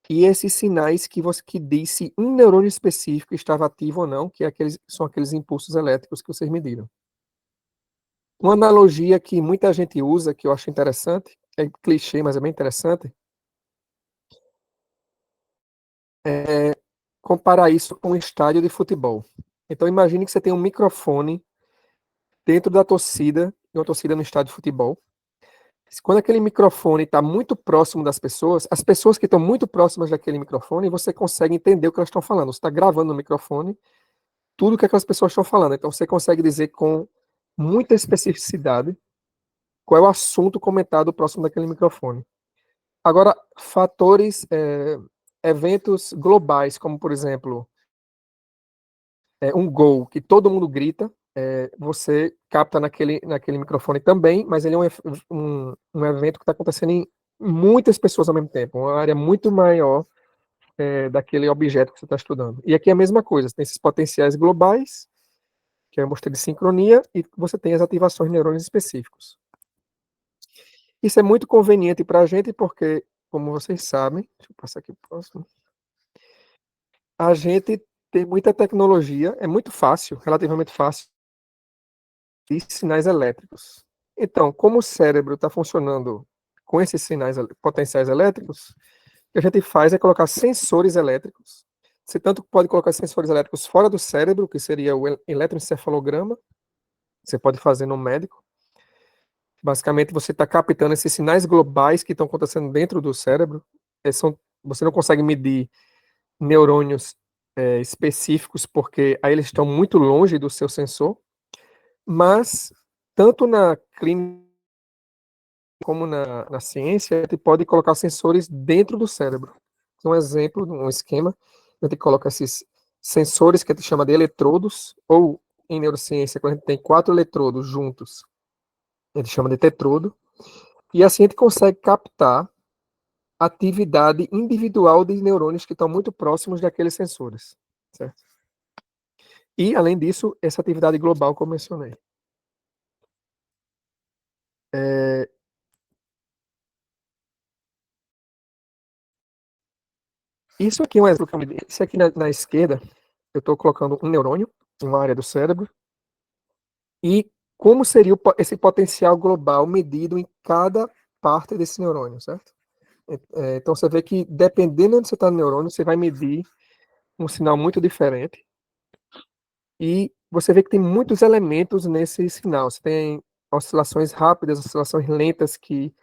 e esses sinais que diz se um neurônio específico estava ativo ou não, que são aqueles impulsos elétricos que vocês mediram. Uma analogia que muita gente usa, que eu acho interessante, é clichê, mas é bem interessante, é comparar isso com um estádio de futebol. Então imagine que você tem um microfone dentro da torcida, de uma torcida no estádio de futebol. Quando aquele microfone está muito próximo das pessoas, as pessoas que estão muito próximas daquele microfone, você consegue entender o que elas estão falando. Você está gravando no microfone tudo o que aquelas pessoas estão falando. Então você consegue dizer com muita especificidade qual é o assunto comentado próximo daquele microfone. Agora, fatores, eventos globais, como por exemplo, um gol que todo mundo grita, você capta naquele microfone também, mas ele é um evento que está acontecendo em muitas pessoas ao mesmo tempo, uma área muito maior daquele objeto que você está estudando. E aqui é a mesma coisa, você tem esses potenciais globais, que é a amostra de sincronia, e você tem as ativações de neurônios específicos. Isso é muito conveniente para a gente porque, como vocês sabem, deixa eu passar aqui o próximo, a gente tem muita tecnologia, é muito fácil, relativamente fácil, de sinais elétricos. Então, como o cérebro está funcionando com esses sinais potenciais elétricos, o que a gente faz é colocar sensores elétricos. Você tanto pode colocar sensores elétricos fora do cérebro, que seria o eletroencefalograma, você pode fazer no médico. Basicamente, você está captando esses sinais globais que estão acontecendo dentro do cérebro. Você não consegue medir neurônios específicos, porque aí eles estão muito longe do seu sensor, mas tanto na clínica como na ciência, a gente pode colocar sensores dentro do cérebro. Um exemplo, um esquema, a gente coloca esses sensores que a gente chama de eletrodos, ou em neurociência, quando a gente tem 4 eletrodos juntos, a gente chama de tetrodo, e assim a gente consegue captar a atividade individual de neurônios que estão muito próximos daqueles sensores, certo? E, além disso, essa atividade global que eu mencionei. Isso aqui é um exemplo que eu me dei. Isso aqui na esquerda, eu estou colocando um neurônio em uma área do cérebro e como seria esse potencial global medido em cada parte desse neurônio, certo? Então você vê que dependendo de onde você está no neurônio, você vai medir um sinal muito diferente e você vê que tem muitos elementos nesse sinal. Você tem oscilações rápidas, oscilações lentas que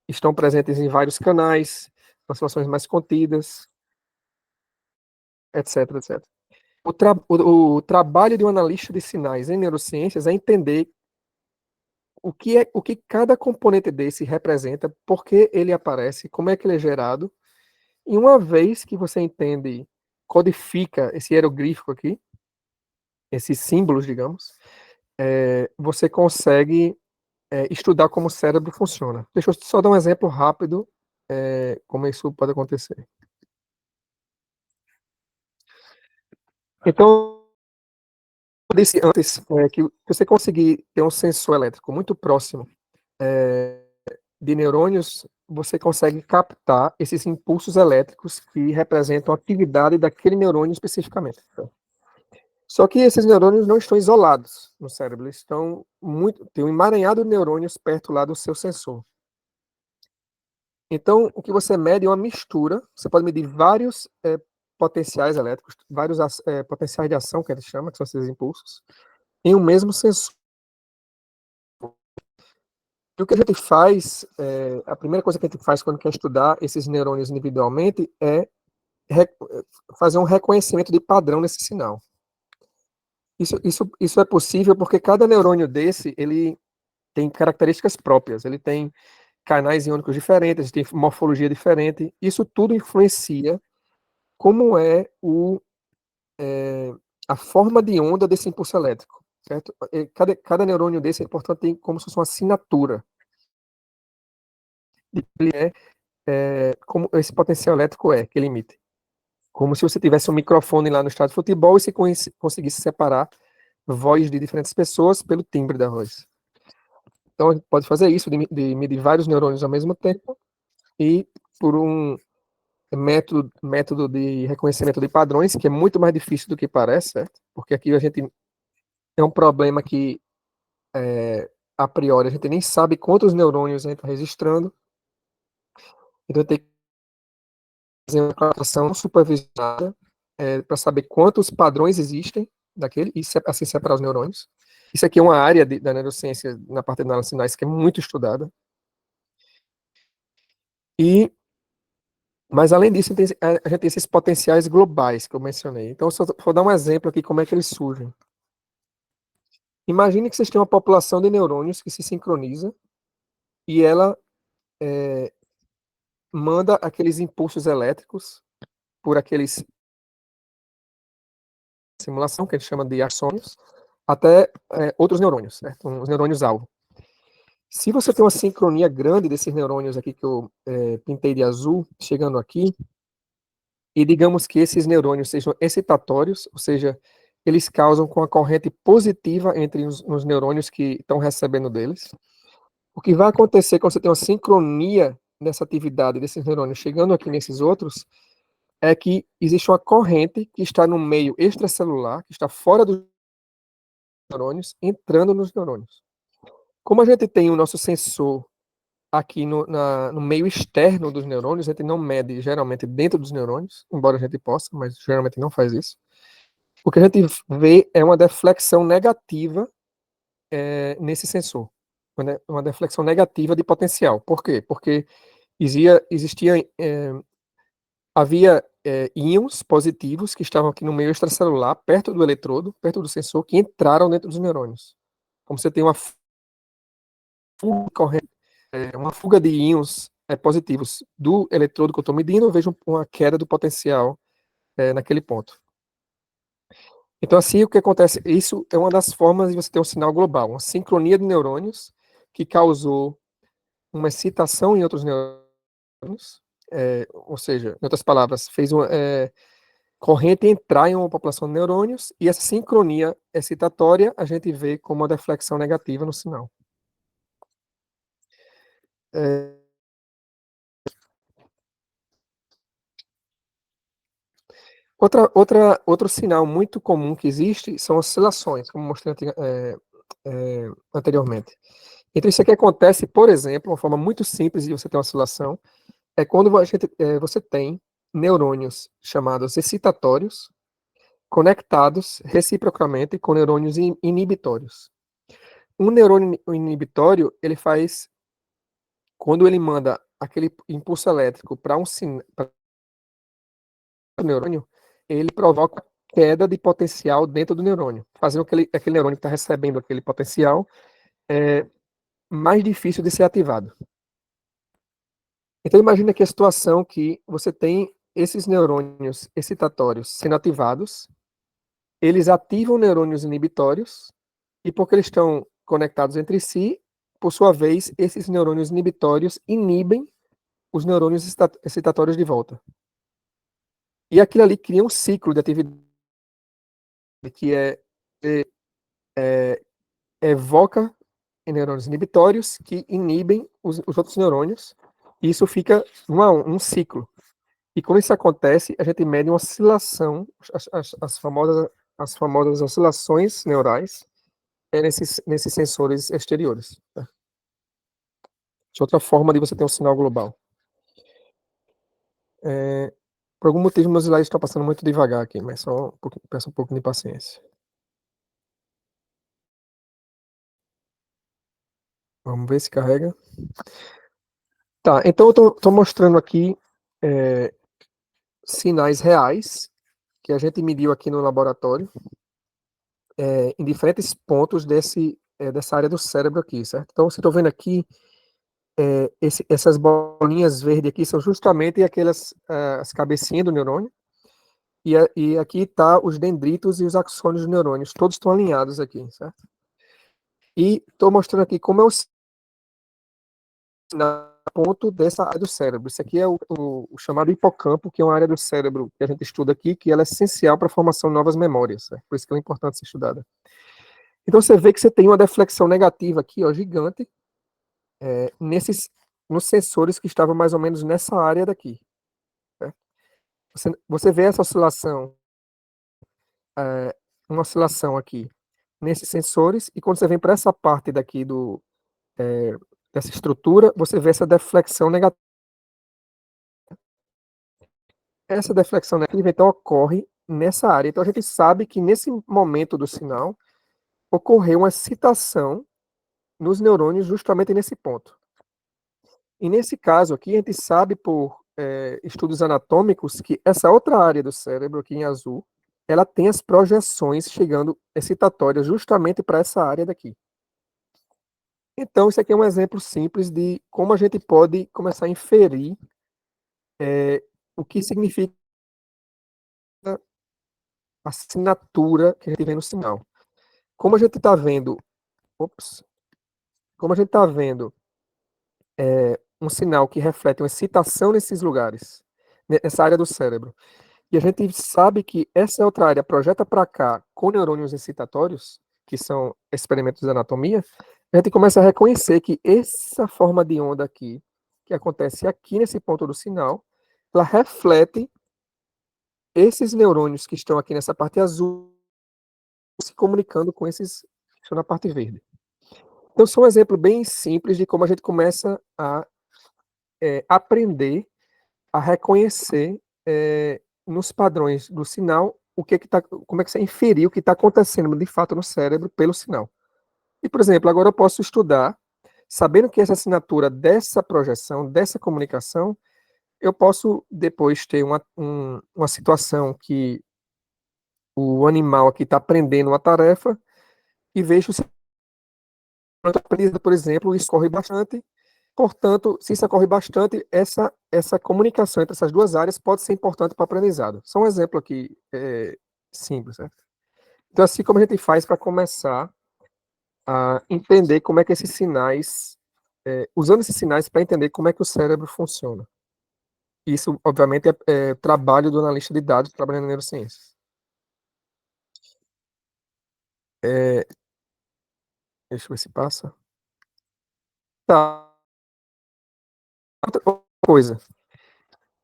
estão presentes em vários canais, oscilações mais contidas, etc, etc. O trabalho de um analista de sinais em neurociências é entender o que cada componente desse representa, por que ele aparece, como é que ele é gerado. E uma vez que você entende, codifica esse hieroglífico aqui, esses símbolos, digamos, você consegue estudar como o cérebro funciona. Deixa eu só dar um exemplo rápido como isso pode acontecer. Então, eu disse antes que você conseguir ter um sensor elétrico muito próximo de neurônios, você consegue captar esses impulsos elétricos que representam a atividade daquele neurônio especificamente. Só que esses neurônios não estão isolados no cérebro, eles estão tem um emaranhado de neurônios perto lá do seu sensor. Então, o que você mede é uma mistura, você pode medir vários potenciais elétricos, vários potenciais de ação, que a gente chama, que são esses impulsos, em um mesmo sensor. E o que a gente faz, a primeira coisa que a gente faz quando quer estudar esses neurônios individualmente é fazer um reconhecimento de padrão nesse sinal. Isso é possível porque cada neurônio desse, ele tem características próprias, ele tem canais iônicos diferentes, tem morfologia diferente, isso tudo influencia como é a forma de onda desse impulso elétrico, certo? Cada neurônio desse, portanto, tem como se fosse uma assinatura. Ele como esse potencial elétrico que ele emite. Como se você tivesse um microfone lá no estádio de futebol e se conseguisse separar voz de diferentes pessoas pelo timbre da voz. Então a gente pode fazer isso, de medir vários neurônios ao mesmo tempo e por método de reconhecimento de padrões, que é muito mais difícil do que parece, certo? Porque aqui a gente é um problema que, a priori, a gente nem sabe quantos neurônios a gente está registrando, então tem que fazer uma classificação supervisionada para saber quantos padrões existem daquele e assim separar os neurônios. Isso aqui é uma área da neurociência, na parte de análise de sinais, que é muito estudada. Mas, além disso, a gente tem esses potenciais globais que eu mencionei. Então, só vou dar um exemplo aqui como é que eles surgem. Imagine que vocês têm uma população de neurônios que se sincroniza e ela manda aqueles impulsos elétricos por aqueles simulação, que a gente chama de axônios, até outros neurônios, certo? Os neurônios-alvo. Se você tem uma sincronia grande desses neurônios aqui que eu pintei de azul, chegando aqui, e digamos que esses neurônios sejam excitatórios, ou seja, eles causam com a corrente positiva entre os neurônios que estão recebendo deles. O que vai acontecer quando você tem uma sincronia nessa atividade desses neurônios chegando aqui nesses outros, é que existe uma corrente que está no meio extracelular, que está fora dos neurônios, entrando nos neurônios. Como a gente tem o nosso sensor aqui no meio externo dos neurônios, a gente não mede geralmente dentro dos neurônios, embora a gente possa, mas geralmente não faz isso. O que a gente vê é uma deflexão negativa nesse sensor, uma deflexão negativa de potencial. Por quê? Porque havia íons positivos que estavam aqui no meio extracelular, perto do eletrodo, perto do sensor, que entraram dentro dos neurônios. Como você tem uma fuga corrente, uma fuga de íons positivos do eletrodo que eu estou medindo, eu vejo uma queda do potencial naquele ponto. Então, assim, o que acontece? Isso é uma das formas de você ter um sinal global, uma sincronia de neurônios que causou uma excitação em outros neurônios, ou seja, em outras palavras, fez uma corrente entrar em uma população de neurônios, e essa sincronia excitatória a gente vê como uma deflexão negativa no sinal. Outro sinal muito comum que existe são oscilações, como mostrei anteriormente. Então, isso aqui acontece, por exemplo, uma forma muito simples de você ter uma oscilação, é quando você tem neurônios chamados excitatórios conectados reciprocamente com neurônios inibitórios. Um neurônio inibitório, ele faz, quando ele manda aquele impulso elétrico para um neurônio, ele provoca queda de potencial dentro do neurônio, fazendo aquele neurônio que está recebendo aquele potencial mais difícil de ser ativado. Então, imagine aqui a situação que você tem esses neurônios excitatórios sendo ativados, eles ativam neurônios inibitórios, e porque eles estão conectados entre si, por sua vez, esses neurônios inibitórios inibem os neurônios excitatórios de volta. E aquilo ali cria um ciclo de atividade que evoca neurônios inibitórios que inibem os outros neurônios, e isso fica um ciclo. E quando isso acontece, a gente mede uma oscilação, as famosas oscilações neurais nesses sensores exteriores. Tá? De outra forma de você ter um sinal global. Por algum motivo, meus slides estão passando muito devagar aqui, mas só peço um pouco de paciência. Vamos ver se carrega. Tá, então eu estou mostrando aqui sinais reais que a gente mediu aqui no laboratório em diferentes pontos dessa área do cérebro aqui, certo? Então, você está vendo aqui, essas bolinhas verdes aqui são justamente aquelas as cabecinhas do neurônio, e aqui tá os dendritos e os axônios dos neurônios, todos estão alinhados aqui, certo? E estou mostrando aqui como é o ponto dessa área do cérebro. Isso aqui é o chamado hipocampo, que é uma área do cérebro que a gente estuda aqui, que ela é essencial para a formação de novas memórias, certo? Por isso que ela é importante ser estudada. Então você vê que você tem uma deflexão negativa aqui, ó, gigante, nos sensores que estavam mais ou menos nessa área daqui. Certo? Você vê essa oscilação, uma oscilação aqui nesses sensores, e quando você vem para essa parte daqui dessa estrutura, você vê essa deflexão negativa. Essa deflexão negativa, então, ocorre nessa área. Então, a gente sabe que nesse momento do sinal, ocorreu uma excitação nos neurônios justamente nesse ponto. E nesse caso aqui, a gente sabe por estudos anatômicos que essa outra área do cérebro, aqui em azul, ela tem as projeções chegando excitatórias justamente para essa área daqui. Então, isso aqui é um exemplo simples de como a gente pode começar a inferir o que significa a assinatura que a gente vê no sinal. Como a gente está vendo, ops, como a gente está vendo um sinal que reflete uma excitação nesses lugares, nessa área do cérebro, e a gente sabe que essa outra área projeta para cá com neurônios excitatórios, que são experimentos de anatomia, a gente começa a reconhecer que essa forma de onda aqui, que acontece aqui nesse ponto do sinal, ela reflete esses neurônios que estão aqui nessa parte azul se comunicando com esses que estão na parte verde. Então, são um exemplo bem simples de como a gente começa a aprender a reconhecer nos padrões do sinal como é que você inferir o que está acontecendo de fato no cérebro pelo sinal. E, por exemplo, agora eu posso estudar, sabendo que essa assinatura dessa projeção, dessa comunicação, eu posso depois ter uma situação que o animal aqui está aprendendo uma tarefa e vejo se aprendida, por exemplo, escorre bastante. Portanto, se isso ocorre bastante, essa comunicação entre essas duas áreas pode ser importante para o aprendizado. Só um exemplo aqui simples, certo? Então, assim como a gente faz para começar a entender como é que esses sinais, usando esses sinais para entender como é que o cérebro funciona. Isso, obviamente, é trabalho do analista de dados trabalhando em neurociências. Deixa eu ver se passa. Tá. Outra coisa.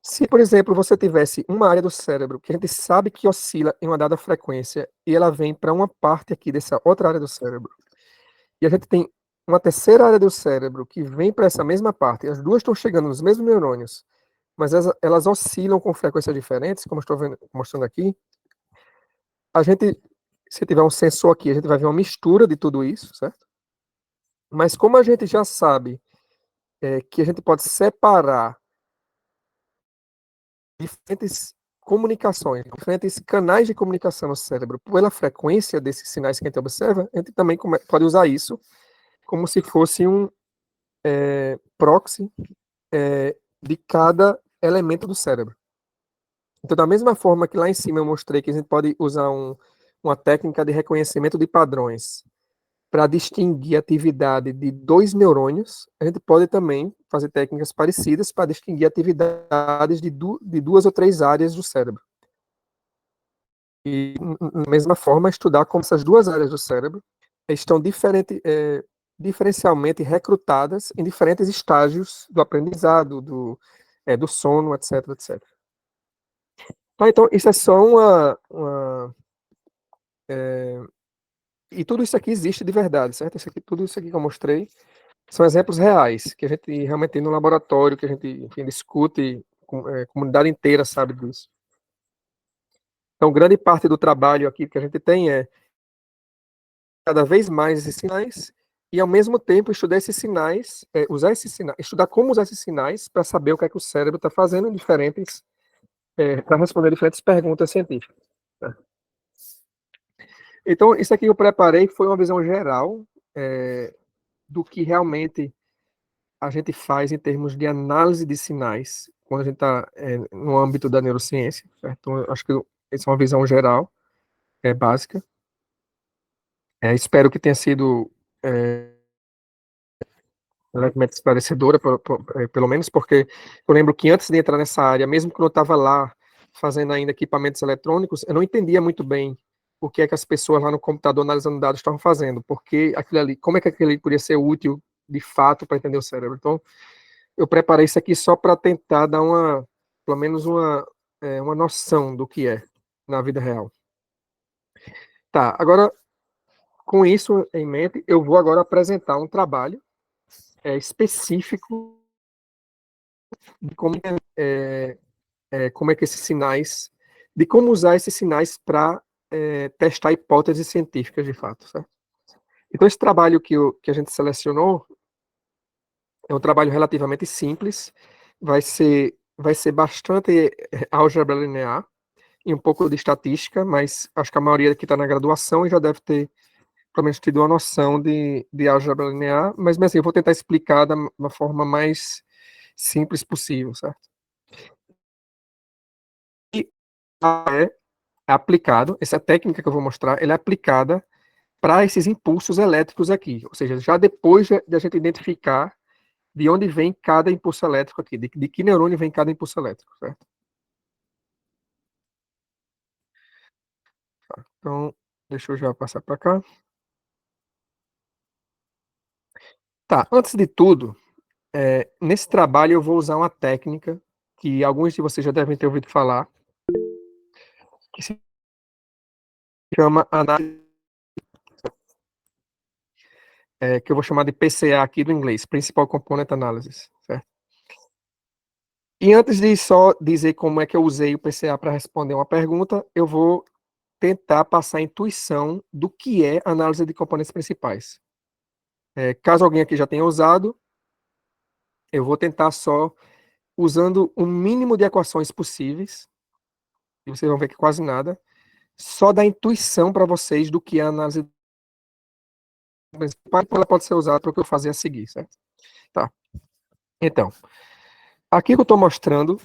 Se, por exemplo, você tivesse uma área do cérebro que a gente sabe que oscila em uma dada frequência e ela vem para uma parte aqui dessa outra área do cérebro, e a gente tem uma terceira área do cérebro que vem para essa mesma parte, e as duas estão chegando nos mesmos neurônios, mas elas oscilam com frequências diferentes, como estou mostrando aqui, se tiver um sensor aqui, a gente vai ver uma mistura de tudo isso, certo? Mas como a gente já sabe que a gente pode separar diferentes comunicações, diferentes canais de comunicação no cérebro pela frequência desses sinais que a gente observa, a gente também pode usar isso como se fosse um proxy de cada elemento do cérebro. Então, da mesma forma que lá em cima eu mostrei que a gente pode usar uma técnica de reconhecimento de padrões para distinguir a atividade de dois neurônios, a gente pode também fazer técnicas parecidas para distinguir atividades de duas ou três áreas do cérebro. E, da mesma forma, estudar como essas duas áreas do cérebro estão diferencialmente recrutadas em diferentes estágios do aprendizado, do sono, etc, etc. Tá, então, isso é só e tudo isso aqui existe de verdade, certo? Tudo isso aqui que eu mostrei são exemplos reais, que a gente realmente tem no laboratório, que a gente, enfim, discute, a comunidade inteira sabe disso. Então, grande parte do trabalho aqui que a gente tem é cada vez mais esses sinais e, ao mesmo tempo, estudar esses sinais, usar esses sinais, estudar como usar esses sinais para saber o que é que o cérebro está fazendo em para responder diferentes perguntas científicas. Tá? Então, isso aqui que eu preparei foi uma visão geral do que realmente a gente faz em termos de análise de sinais quando a gente está no âmbito da neurociência, certo? Então, eu acho que essa é uma visão geral, básica. Espero que tenha sido levemente esclarecedora, pelo menos, porque eu lembro que antes de entrar nessa área, mesmo quando eu estava lá fazendo ainda equipamentos eletrônicos, eu não entendia muito bem o que é que as pessoas lá no computador analisando dados estavam fazendo, porque aquilo ali, como é que aquilo ali poderia ser útil de fato para entender o cérebro. Então, eu preparei isso aqui só para tentar dar pelo menos uma noção do que é na vida real. Tá, agora, com isso em mente, eu vou agora apresentar um trabalho específico de como é que esses sinais, de como usar esses sinais para testar hipóteses científicas de fato, certo? Então, esse trabalho que a gente selecionou é um trabalho relativamente simples, vai ser bastante álgebra linear e um pouco de estatística, mas acho que a maioria que está na graduação já deve ter, pelo menos, tido uma noção de álgebra linear, mas assim, eu vou tentar explicar da uma forma mais simples possível, certo? E é aplicado, essa técnica que eu vou mostrar, ela é aplicada para esses impulsos elétricos aqui, ou seja, já depois de a gente identificar de onde vem cada impulso elétrico aqui, de que neurônio vem cada impulso elétrico, certo? Tá, então, deixa eu já passar para cá. Tá, antes de tudo, nesse trabalho eu vou usar uma técnica que alguns de vocês já devem ter ouvido falar, que se chama análise, que eu vou chamar de PCA aqui do inglês, Principal Component Analysis, certo? E antes de só dizer como é que eu usei o PCA para responder uma pergunta, eu vou tentar passar a intuição do que é análise de componentes principais. Caso alguém aqui já tenha usado, eu vou tentar só, usando o mínimo de equações possíveis, e vocês vão ver que quase nada, só dar intuição para vocês do que é a análise principal, ela pode ser usada para o que eu fazer a seguir, certo? Tá. Então, aqui que eu estou mostrando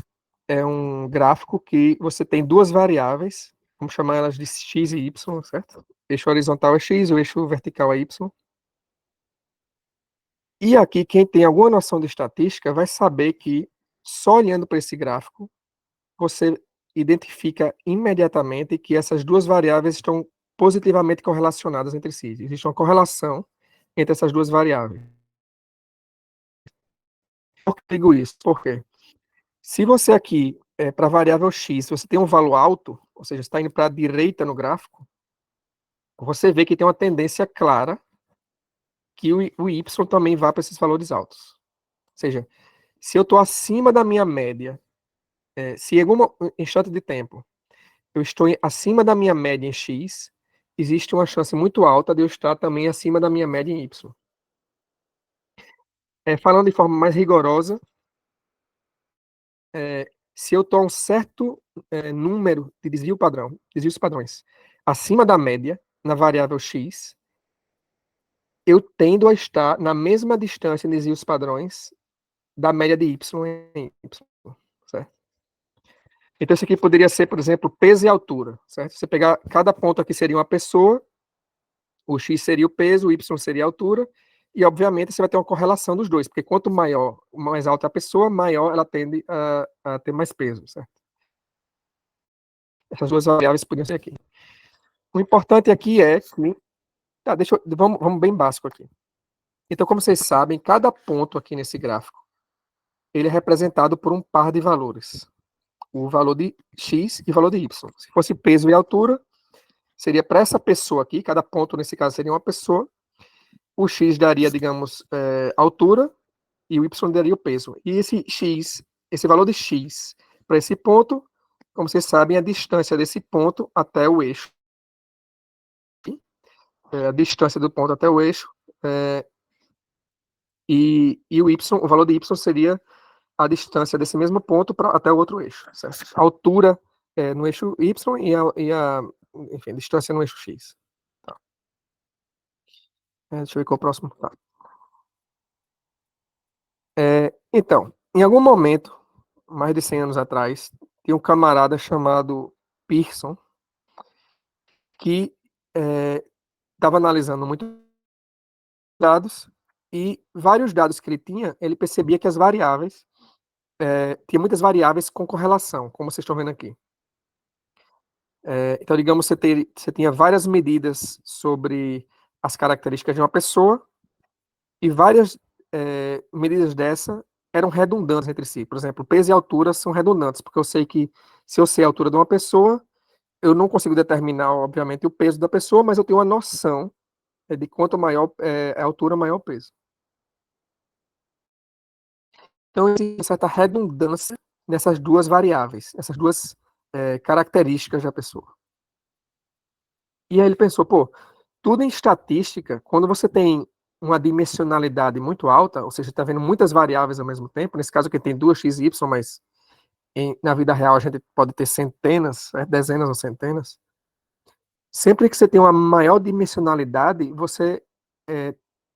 é um gráfico que você tem duas variáveis, vamos chamar elas de x e y, certo? O eixo horizontal é x, o eixo vertical é y. E aqui, quem tem alguma noção de estatística vai saber que, só olhando para esse gráfico, você identifica imediatamente que essas duas variáveis estão positivamente correlacionadas entre si. Existe uma correlação entre essas duas variáveis. Por que eu digo isso? Porque se você aqui, para a variável x, você tem um valor alto, ou seja, está indo para a direita no gráfico, você vê que tem uma tendência clara que o y também vá para esses valores altos. Ou seja, se eu estou acima da minha média, se em algum instante de tempo eu estou acima da minha média em x, existe uma chance muito alta de eu estar também acima da minha média em y. Falando de forma mais rigorosa, se eu estou a um certo número de desvios padrões, acima da média, na variável x, eu tendo a estar na mesma distância em desvios padrões da média de y em y, certo? Então, isso aqui poderia ser, por exemplo, peso e altura, certo? Você pegar cada ponto aqui seria uma pessoa, o x seria o peso, o y seria a altura, e obviamente você vai ter uma correlação dos dois, porque quanto maior, mais alta a pessoa, maior ela tende a ter mais peso, certo? Essas duas variáveis podiam ser aqui. O importante aqui é que, tá, vamos bem básico aqui. Então, como vocês sabem, cada ponto aqui nesse gráfico, ele é representado por um par de valores. O valor de x e o valor de y. Se fosse peso e altura, seria para essa pessoa aqui, cada ponto nesse caso seria uma pessoa, o x daria, digamos, altura, e o y daria o peso. E esse x, esse valor de x para esse ponto, como vocês sabem, é a distância desse ponto até o eixo. A distância do ponto até o eixo. E o valor de y seria a distância desse mesmo ponto até o outro eixo. Certo? A altura no eixo y enfim, a distância no eixo x. Tá. Deixa eu ver qual é o próximo. Tá. Então, em algum momento, mais de 100 anos atrás, tinha um camarada chamado Pearson que estava analisando muitos dados e vários dados que ele tinha, ele percebia que as variáveis, tinha muitas variáveis com correlação, como vocês estão vendo aqui. Então, digamos, você tinha várias medidas sobre as características de uma pessoa e várias medidas dessa eram redundantes entre si. Por exemplo, peso e altura são redundantes, porque eu sei que Se eu sei a altura de uma pessoa, eu não consigo determinar, obviamente, o peso da pessoa, mas eu tenho uma noção de quanto maior é a altura, maior o peso. Então, existe uma certa redundância nessas duas variáveis, essas duas características da pessoa. E aí ele pensou, pô, tudo em estatística, quando você tem uma dimensionalidade muito alta, ou seja, está vendo muitas variáveis ao mesmo tempo, nesse caso aqui tem duas x e y, mas na vida real a gente pode ter centenas, dezenas ou centenas. Sempre que você tem uma maior dimensionalidade, você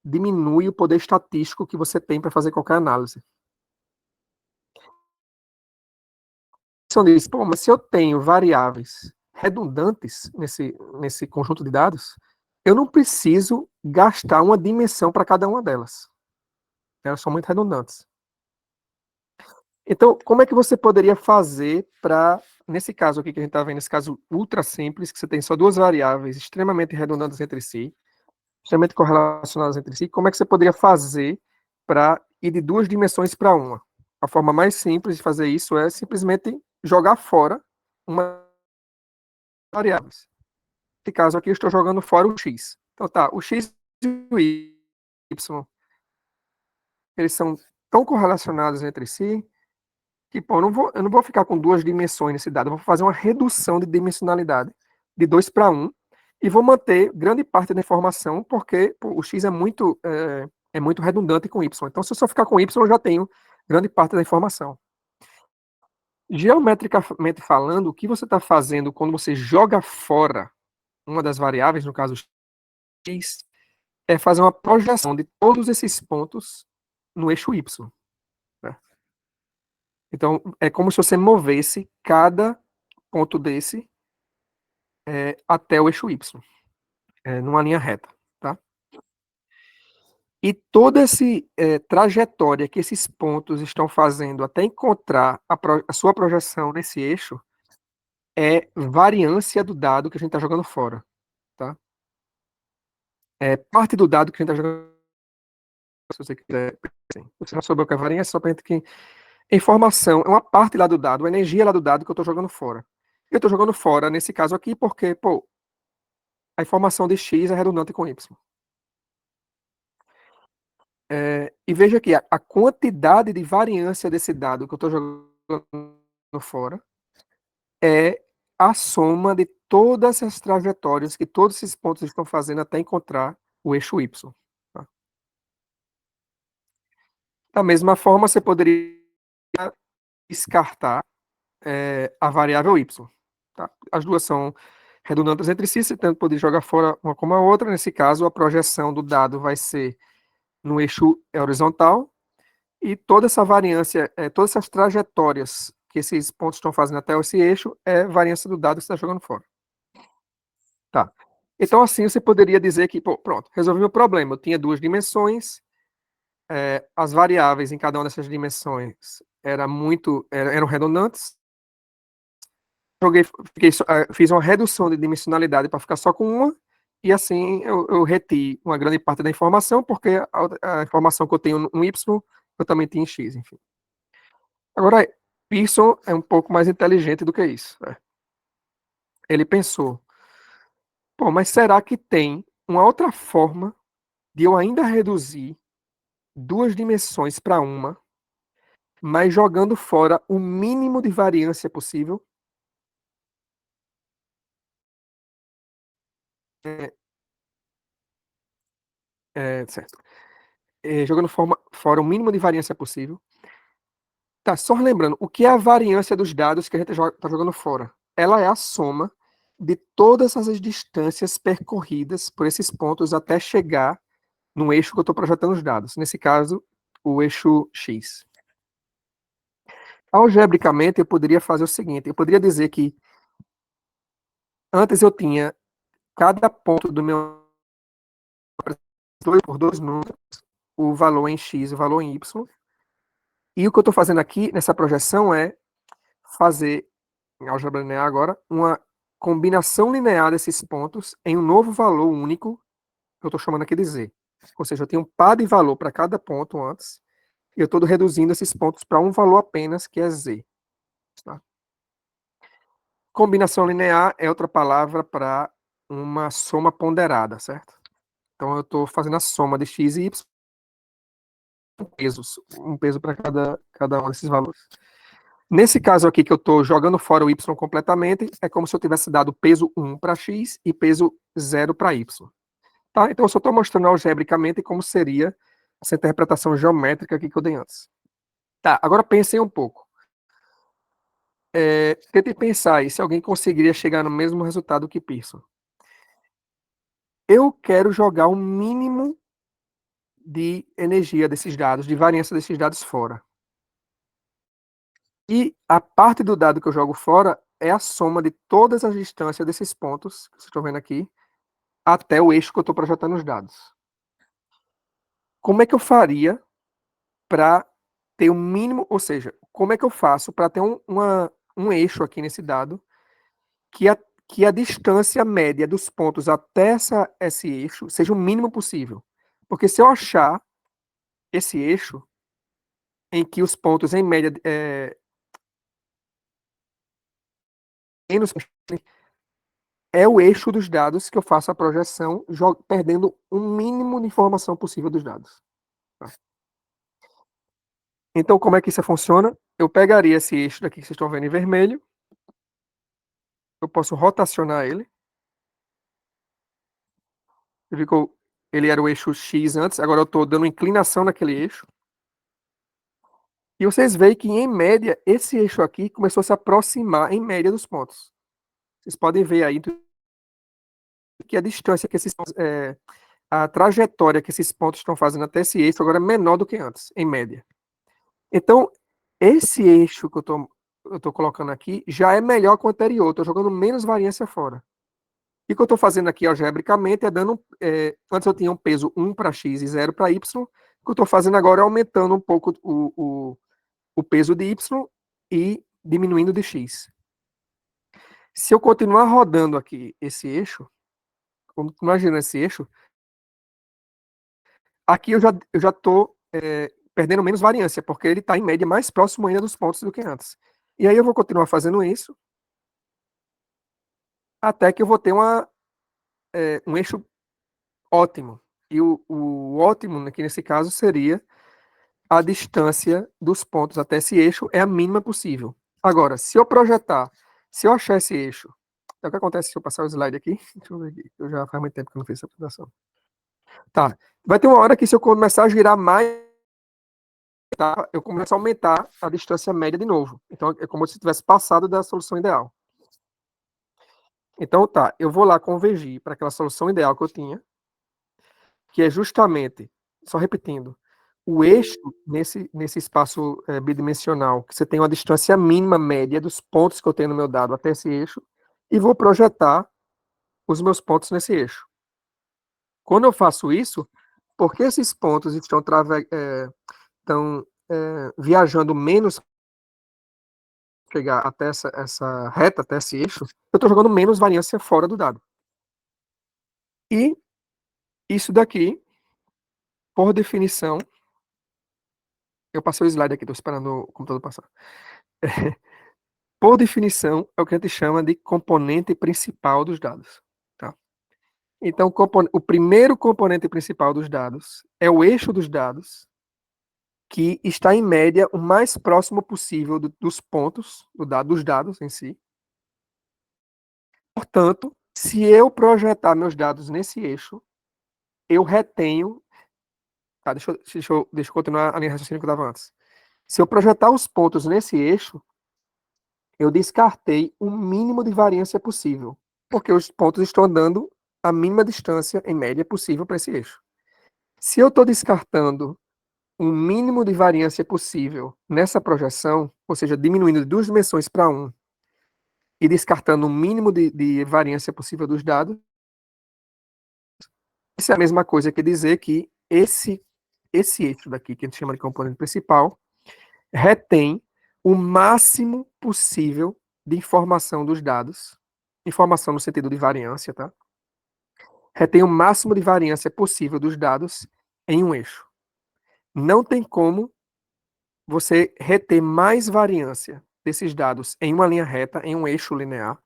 diminui o poder estatístico que você tem para fazer qualquer análise. Então diz, pô, mas se eu tenho variáveis redundantes nesse conjunto de dados, eu não preciso gastar uma dimensão para cada uma delas. Elas são muito redundantes. Então, como é que você poderia fazer para, nesse caso aqui que a gente está vendo, esse caso ultra simples, que você tem só duas variáveis extremamente redundantes entre si, extremamente correlacionadas entre si, como é que você poderia fazer para ir de duas dimensões para uma? A forma mais simples de fazer isso é simplesmente jogar fora uma variável. Nesse caso aqui, eu estou jogando fora o x. Então tá, o x e o y, eles são tão correlacionados entre si que, pô, eu não vou ficar com duas dimensões nesse dado, eu vou fazer uma redução de dimensionalidade de 2 para 1 e vou manter grande parte da informação, porque pô, o x é muito redundante com y. Então, se eu só ficar com y, eu já tenho grande parte da informação. Geometricamente falando, o que você está fazendo quando você joga fora uma das variáveis, no caso x, é fazer uma projeção de todos esses pontos no eixo y. Né? Então, é como se você movesse cada ponto desse até o eixo y, numa linha reta. Tá? E toda essa trajetória que esses pontos estão fazendo até encontrar a sua projeção nesse eixo é variância do dado que a gente está jogando fora. Tá? É parte do dado que a gente está jogando, se você quiser. Se você não souber o que é variância, só para gente que a informação é uma parte lá do dado, a energia lá do dado que eu estou jogando fora. Eu estou jogando fora nesse caso aqui porque, pô, a informação de x é redundante com y. E veja aqui, a quantidade de variância desse dado que eu estou jogando fora é a soma de todas as trajetórias que todos esses pontos estão fazendo até encontrar o eixo y. Tá? Da mesma forma, você poderia descartar a variável y. Tá? As duas são redundantes entre si, você tanto poder jogar fora uma como a outra. Nesse caso, a projeção do dado vai ser no eixo horizontal e toda essa variância, todas essas trajetórias que esses pontos estão fazendo até esse eixo é variância do dado que você está jogando fora. Tá. Então, assim, você poderia dizer que, pô, pronto, resolvi o problema. Eu tinha duas dimensões, as variáveis em cada uma dessas dimensões eram redundantes, fiz uma redução de dimensionalidade para ficar só com uma, e assim eu reti uma grande parte da informação, porque a informação que eu tenho no Y, eu também tenho em X, enfim. Agora, Pearson é um pouco mais inteligente do que isso. Né? Ele pensou, pô, mas será que tem uma outra forma de eu ainda reduzir duas dimensões para uma, mas jogando fora o mínimo de variância possível? Certo. Jogando fora o mínimo de variância possível. Tá, só lembrando, o que é a variância dos dados que a gente está jogando fora? Ela é a soma de todas as distâncias percorridas por esses pontos até chegar no eixo que eu estou projetando os dados. Nesse caso, o eixo X. Algebricamente, eu poderia fazer o seguinte: eu poderia dizer que antes eu tinha cada ponto do meu por dois números, o valor em X e o valor em Y. E o que eu estou fazendo aqui nessa projeção é fazer, em álgebra linear agora, uma combinação linear desses pontos em um novo valor único, que eu estou chamando aqui de Z. Ou seja, eu tenho um par de valor para cada ponto antes, e eu estou reduzindo esses pontos para um valor apenas, que é Z. Tá? Combinação linear é outra palavra para uma soma ponderada, certo? Então eu estou fazendo a soma de x e y, um peso para cada um desses valores. Nesse caso aqui que eu estou jogando fora o y completamente, é como se eu tivesse dado peso 1 para x e peso 0 para y. Tá? Então eu só estou mostrando algebricamente como seria essa interpretação geométrica aqui que eu dei antes. Tá, agora pensem um pouco. Tente pensar aí se alguém conseguiria chegar no mesmo resultado que Pearson. Eu quero jogar o mínimo de energia desses dados, de variância desses dados fora. E a parte do dado que eu jogo fora é a soma de todas as distâncias desses pontos, que vocês estão vendo aqui, até o eixo que eu estou projetando os dados. Como é que eu faria para ter o mínimo, ou seja, como é que eu faço para ter um eixo aqui nesse dado que a distância média dos pontos até esse eixo seja o mínimo possível? Porque se eu achar esse eixo em que os pontos, em média, é o eixo dos dados que eu faço a projeção, perdendo o mínimo de informação possível dos dados. Então, como é que isso funciona? Eu pegaria esse eixo daqui que vocês estão vendo em vermelho, eu posso rotacionar ele. Ele era o eixo X antes, agora eu estou dando inclinação naquele eixo. E vocês veem que, em média, esse eixo aqui começou a se aproximar, em média, dos pontos. Vocês podem ver aí que a distância que a trajetória que esses pontos estão fazendo até esse eixo agora é menor do que antes, em média. Então, esse eixo que eu estou colocando aqui já é melhor que o anterior, estou jogando menos variância fora. E o que eu estou fazendo aqui algebricamente é dando. Antes eu tinha um peso 1 para x e 0 para y. O que eu estou fazendo agora é aumentando um pouco o peso de y e diminuindo de x. Se eu continuar rodando aqui esse eixo, imagina esse eixo, aqui eu já estou perdendo menos variância, porque ele está em média mais próximo ainda dos pontos do que antes. E aí eu vou continuar fazendo isso até que eu vou ter um eixo ótimo. E o ótimo aqui nesse caso seria a distância dos pontos até esse eixo é a mínima possível. Agora, se eu achar esse eixo, então o que acontece se eu passar o slide aqui? Deixa eu ver aqui, eu já faz muito tempo que eu não fiz essa apresentação. Tá, vai ter uma hora que se eu começar a girar mais, tá, eu começo a aumentar a distância média de novo. Então é como se tivesse passado da solução ideal. Então tá, eu vou lá convergir para aquela solução ideal que eu tinha, que é justamente, só repetindo, o eixo nesse espaço bidimensional, que você tem uma distância mínima média dos pontos que eu tenho no meu dado até esse eixo, e vou projetar os meus pontos nesse eixo. Quando eu faço isso, porque esses pontos estão viajando menos chegar até essa reta, até esse eixo, eu estou jogando menos variância fora do dado. E isso daqui, por definição, eu passei o slide aqui, estou esperando o computador passar. Por definição, é o que a gente chama de componente principal dos dados. Tá? Então, o primeiro componente principal dos dados é o eixo dos dados, que está, em média, o mais próximo possível dos pontos dos dados em si. Portanto, se eu projetar meus dados nesse eixo, eu retenho. Tá, deixa eu continuar a linha de raciocínio que eu estava antes. Se eu projetar os pontos nesse eixo, eu descartei o mínimo de variância possível, porque os pontos estão andando a mínima distância, em média, possível para esse eixo. Se eu estou descartando o mínimo de variância possível nessa projeção, ou seja, diminuindo de 2 dimensões para 1, e descartando o mínimo de variância possível dos dados, isso é a mesma coisa que dizer que esse eixo daqui, que a gente chama de componente principal, retém o máximo possível de informação dos dados, informação no sentido de variância, tá? Retém o máximo de variância possível dos dados em um eixo. Não tem como você reter mais variância desses dados em uma linha reta, em um eixo linear,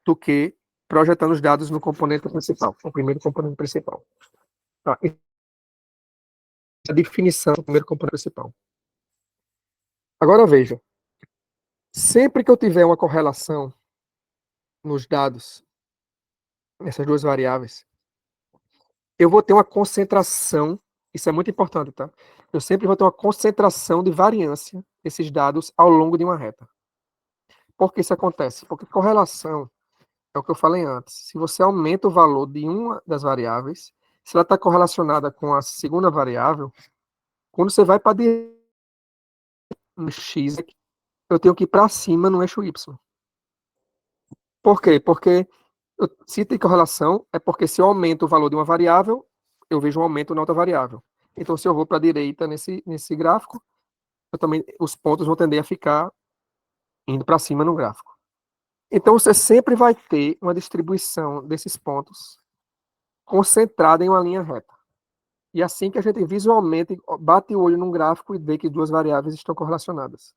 do que projetando os dados no componente principal, o primeiro componente principal. Tá? A definição do primeiro componente principal. Agora veja, sempre que eu tiver uma correlação nos dados, nessas duas variáveis, eu vou ter uma concentração, isso é muito importante, tá? Eu sempre vou ter uma concentração de variância desses dados ao longo de uma reta. Por que isso acontece? Porque correlação é o que eu falei antes. Se você aumenta o valor de uma das variáveis, se ela está correlacionada com a segunda variável, quando você vai para no x, eu tenho que ir para cima no eixo y. Por quê? Porque se tem correlação, é porque se eu aumento o valor de uma variável, eu vejo um aumento na outra variável. Então, se eu vou para a direita nesse gráfico, eu também, os pontos vão tender a ficar indo para cima no gráfico. Então, você sempre vai ter uma distribuição desses pontos concentrada em uma linha reta. E assim que a gente visualmente bate o olho num gráfico e vê que duas variáveis estão correlacionadas.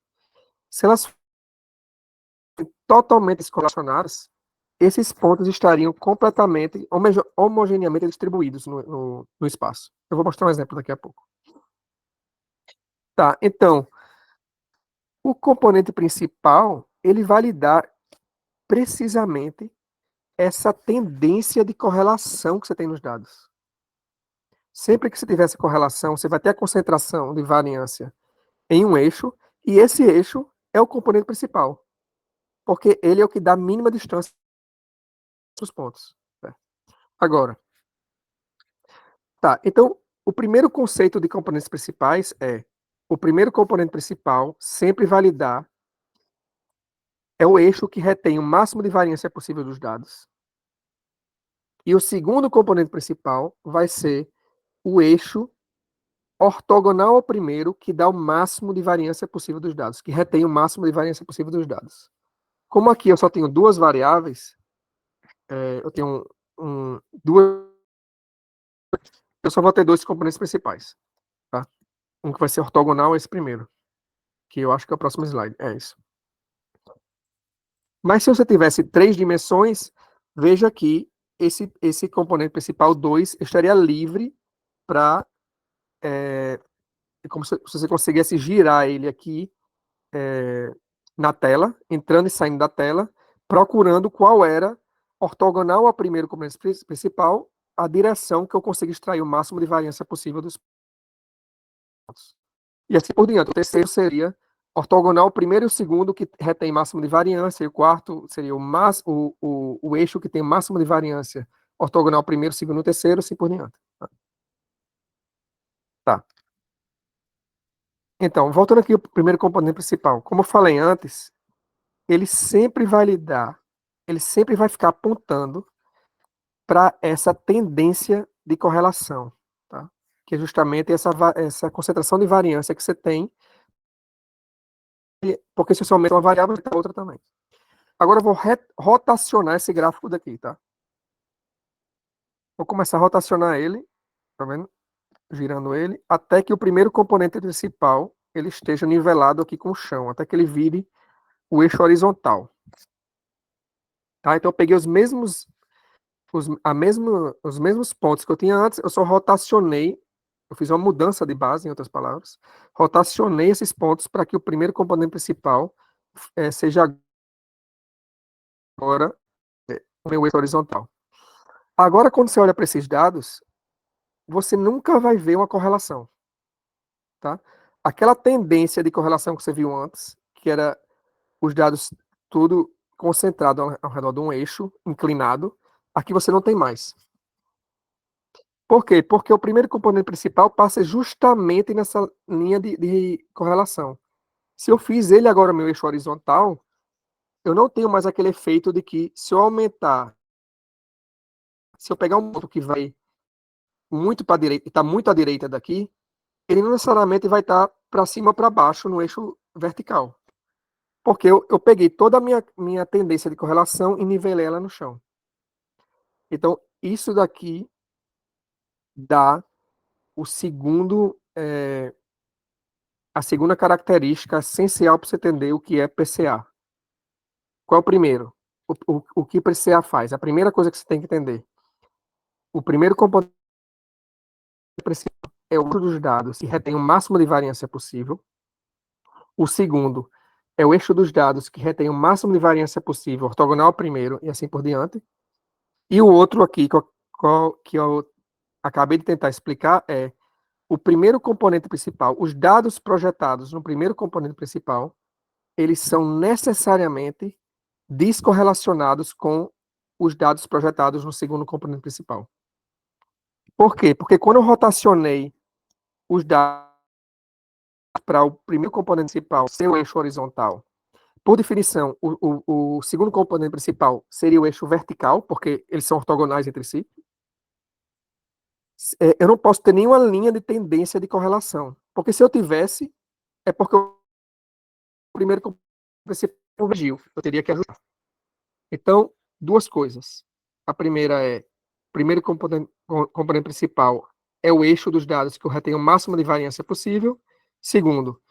Se elas forem totalmente descorrelacionadas, esses pontos estariam completamente, homogeneamente distribuídos no espaço. Eu vou mostrar um exemplo daqui a pouco. Tá, então, o componente principal, ele vai lhe dar precisamente essa tendência de correlação que você tem nos dados. Sempre que você tiver essa correlação, você vai ter a concentração de variância em um eixo, e esse eixo é o componente principal, porque ele é o que dá a mínima distância dos pontos. Certo? Agora, tá, então, o primeiro conceito de componentes principais é o primeiro componente principal sempre vai lhe dar é o eixo que retém o máximo de variância possível dos dados. E o segundo componente principal vai ser o eixo ortogonal ao primeiro, que dá o máximo de variância possível dos dados, que retém o máximo de variância possível dos dados. Como aqui eu só tenho duas variáveis, eu tenho duas, eu só vou ter dois componentes principais. Tá? Um que vai ser ortogonal a esse primeiro, que eu acho que é o próximo slide. É isso. Mas se você tivesse três dimensões, veja que esse componente principal 2 estaria livre para. Como se você conseguisse girar ele aqui na tela, entrando e saindo da tela, procurando qual era ortogonal ao primeiro componente principal, a direção que eu consigo extrair o máximo de variância possível dos pontos. E assim por diante. O terceiro seria ortogonal ao primeiro e o segundo, que retém máximo de variância, e o quarto seria o eixo que tem máximo de variância, ortogonal ao primeiro, segundo e terceiro, assim por diante. Tá. Então, voltando aqui ao primeiro componente principal. Como eu falei antes, ele sempre vai lhe dar, ele sempre vai ficar apontando para essa tendência de correlação, tá? Que é justamente essa concentração de variância que você tem, porque se você aumenta uma variável, a outra também. Agora eu vou rotacionar esse gráfico daqui, tá? Vou começar a rotacionar ele, tá vendo? Girando ele, até que o primeiro componente principal ele esteja nivelado aqui com o chão, até que ele vire o eixo horizontal. Tá? Então eu peguei os mesmos pontos que eu tinha antes, eu só rotacionei, eu fiz uma mudança de base, em outras palavras, rotacionei esses pontos para que o primeiro componente principal seja agora o meu eixo horizontal. Agora, quando você olha para esses dados, você nunca vai ver uma correlação. Tá? Aquela tendência de correlação que você viu antes, que era os dados tudo concentrado ao redor de um eixo inclinado, aqui você não tem mais. Por quê? Porque o primeiro componente principal passa justamente nessa linha de correlação. Se eu fiz ele agora meu eixo horizontal, eu não tenho mais aquele efeito de que se eu aumentar, se eu pegar um ponto que vai muito para a direita, está muito à direita daqui, ele não necessariamente vai estar para cima ou para baixo no eixo vertical. Porque eu peguei toda a minha tendência de correlação e nivelei ela no chão. Então, isso daqui dá o segundo, a segunda característica essencial para você entender o que é PCA. Qual é o primeiro? o que PCA faz? A primeira coisa que você tem que entender, o primeiro componente principal é o uso dos dados que retém o máximo de variância possível. O segundo é o eixo dos dados que retém o máximo de variância possível, ortogonal ao primeiro e assim por diante. E o outro aqui que eu acabei de tentar explicar é o primeiro componente principal. Os dados projetados no primeiro componente principal, eles são necessariamente descorrelacionados com os dados projetados no segundo componente principal. Por quê? Porque quando eu rotacionei os dados para o primeiro componente principal ser o eixo horizontal, por definição, o segundo componente principal seria o eixo vertical, porque eles são ortogonais entre si. Eu não posso ter nenhuma linha de tendência de correlação, porque se eu tivesse, é porque o primeiro componente principal convergiu, eu teria que ajustar. Então, duas coisas. A primeira é, o primeiro componente principal é o eixo dos dados que retém o máximo de variância possível. Segundo,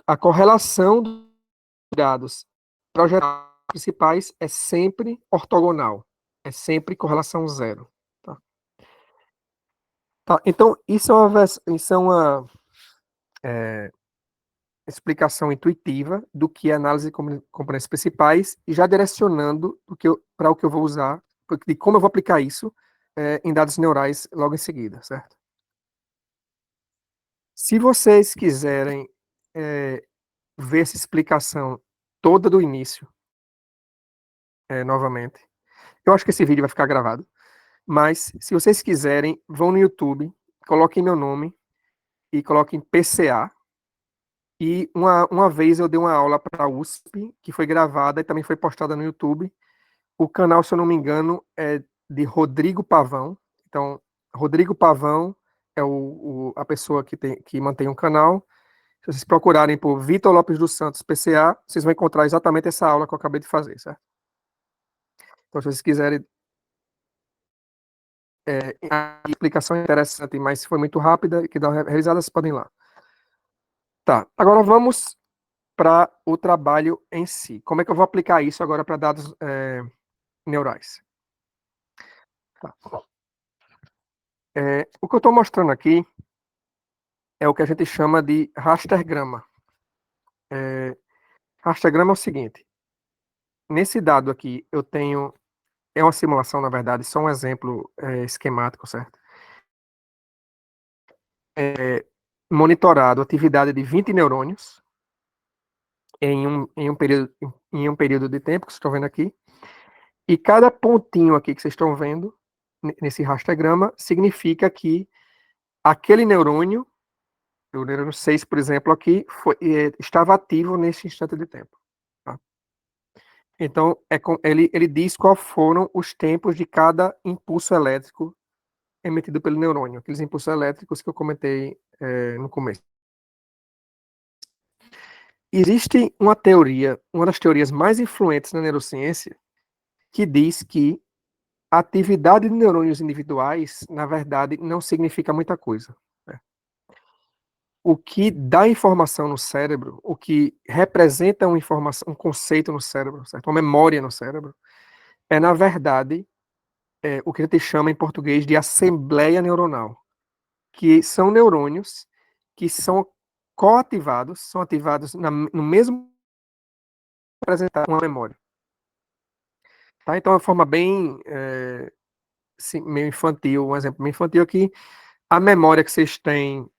a correlação dos dados projetados principais é sempre ortogonal, é sempre correlação zero. Tá? Tá, então, isso é uma explicação intuitiva do que é análise de componentes principais e já direcionando para o que eu vou usar, de como eu vou aplicar isso em dados neurais logo em seguida, certo? Se vocês quiserem ver essa explicação toda do início, novamente, eu acho que esse vídeo vai ficar gravado, mas se vocês quiserem, vão no YouTube, coloquem meu nome e coloquem PCA. E uma vez eu dei uma aula para a USP, que foi gravada e também foi postada no YouTube. O canal, se eu não me engano, é de Rodrigo Pavão. Então, Rodrigo Pavão é a pessoa que mantém o canal. Se vocês procurarem por Vitor Lopes dos Santos, PCA, vocês vão encontrar exatamente essa aula que eu acabei de fazer, certo? Então, se vocês quiserem, a explicação é interessante, mas se foi muito rápida e que dá uma revisada, vocês podem ir lá. Tá, agora vamos para o trabalho em si. Como é que eu vou aplicar isso agora para dados neurais? Tá. O que eu estou mostrando aqui é o que a gente chama de rastergrama. Rastergrama é o seguinte: nesse dado aqui, eu tenho. É uma simulação, na verdade, só um exemplo esquemático, certo? Monitorado a atividade de 20 neurônios em um período de tempo, que vocês estão vendo aqui, e cada pontinho aqui que vocês estão vendo, nesse rastergrama, significa que aquele neurônio, o neurônio 6, por exemplo, aqui, estava ativo nesse instante de tempo. Tá? Então, ele diz quais foram os tempos de cada impulso elétrico emitido pelo neurônio, aqueles impulsos elétricos que eu comentei no começo. Existe uma teoria, uma das teorias mais influentes na neurociência, que diz que a atividade de neurônios individuais, na verdade, não significa muita coisa. Né? O que dá informação no cérebro, o que representa uma informação, um conceito no cérebro, certo? Uma memória no cérebro, é, na verdade, o que a gente chama em português de assembleia neuronal, que são neurônios que são coativados, são ativados no mesmo apresentar uma memória. Tá? Então, é uma forma bem meio infantil, um exemplo meio infantil aqui, a memória que vocês têm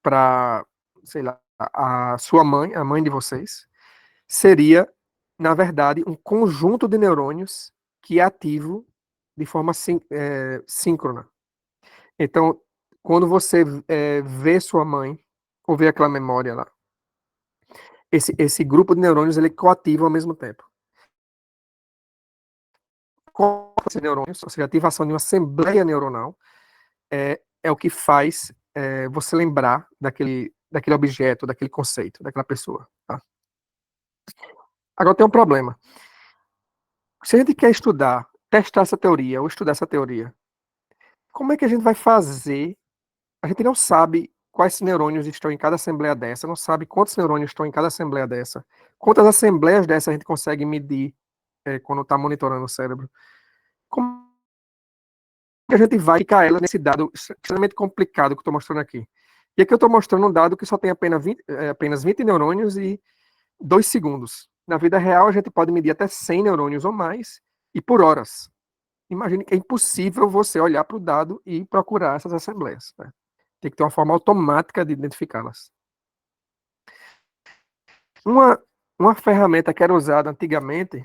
para, sei lá, a sua mãe, a mãe de vocês, seria, na verdade, um conjunto de neurônios que é ativo de forma síncrona. Então, quando você vê sua mãe, ou vê aquela memória lá, esse grupo de neurônios ele coativa ao mesmo tempo. Esses neurônios, ou seja, a ativação de uma assembleia neuronal, é o que faz você lembrar daquele objeto, daquele conceito, daquela pessoa. Tá? Agora tem um problema. Se a gente quer testar essa teoria, ou estudar essa teoria, como é que a gente vai fazer? A gente não sabe quais neurônios estão em cada assembleia dessa, não sabe quantos neurônios estão em cada assembleia dessa, quantas assembleias dessa a gente consegue medir quando está monitorando o cérebro. Como que a gente vai ficar ela nesse dado extremamente complicado que eu estou mostrando aqui? E aqui eu estou mostrando um dado que só tem apenas 20 neurônios e 2 segundos. Na vida real, a gente pode medir até 100 neurônios ou mais, e por horas. Imagine que é impossível você olhar para o dado e procurar essas assembleias. Né? Tem que ter uma forma automática de identificá-las. Uma ferramenta que era usada antigamente,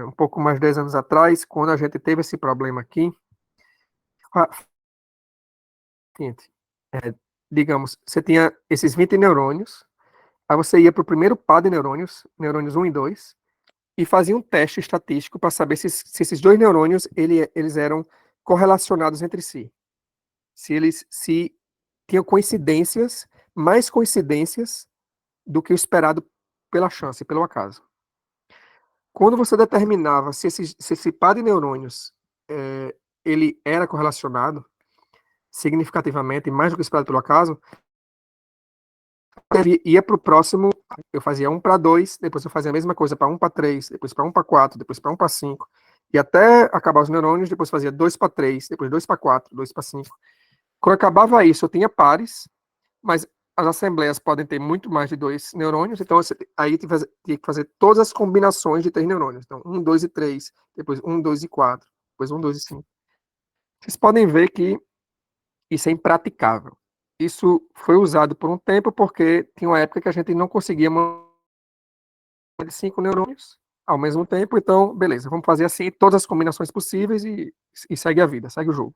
um pouco mais de 10 anos atrás, quando a gente teve esse problema aqui, seguinte, digamos, você tinha esses 20 neurônios, aí você ia para o primeiro par de neurônios, neurônios 1 e 2, e fazia um teste estatístico para saber se esses dois neurônios eles eram correlacionados entre si. Se tinham coincidências, mais coincidências do que o esperado pela chance, pelo acaso. Quando você determinava se esse par de neurônios ele era correlacionado significativamente, mais do que o esperado pelo acaso, eu ia para o próximo, eu fazia 1 para 2, depois eu fazia a mesma coisa para 1 para 3, depois para 1 para 4, depois para 1 para 5, e até acabar os neurônios, depois fazia 2 para 3, depois 2 para 4, 2 para 5. Quando acabava isso, eu tinha pares, mas as assembleias podem ter muito mais de 2 neurônios, então aí tinha que fazer todas as combinações de 3 neurônios. Então, 1, 2 e 3, depois 1, 2 e 4, depois 1, 2 e 5. Vocês podem ver que isso é impraticável. Isso foi usado por um tempo porque tinha uma época que a gente não conseguia de 5 neurônios ao mesmo tempo, então, beleza, vamos fazer assim todas as combinações possíveis e segue a vida, segue o jogo.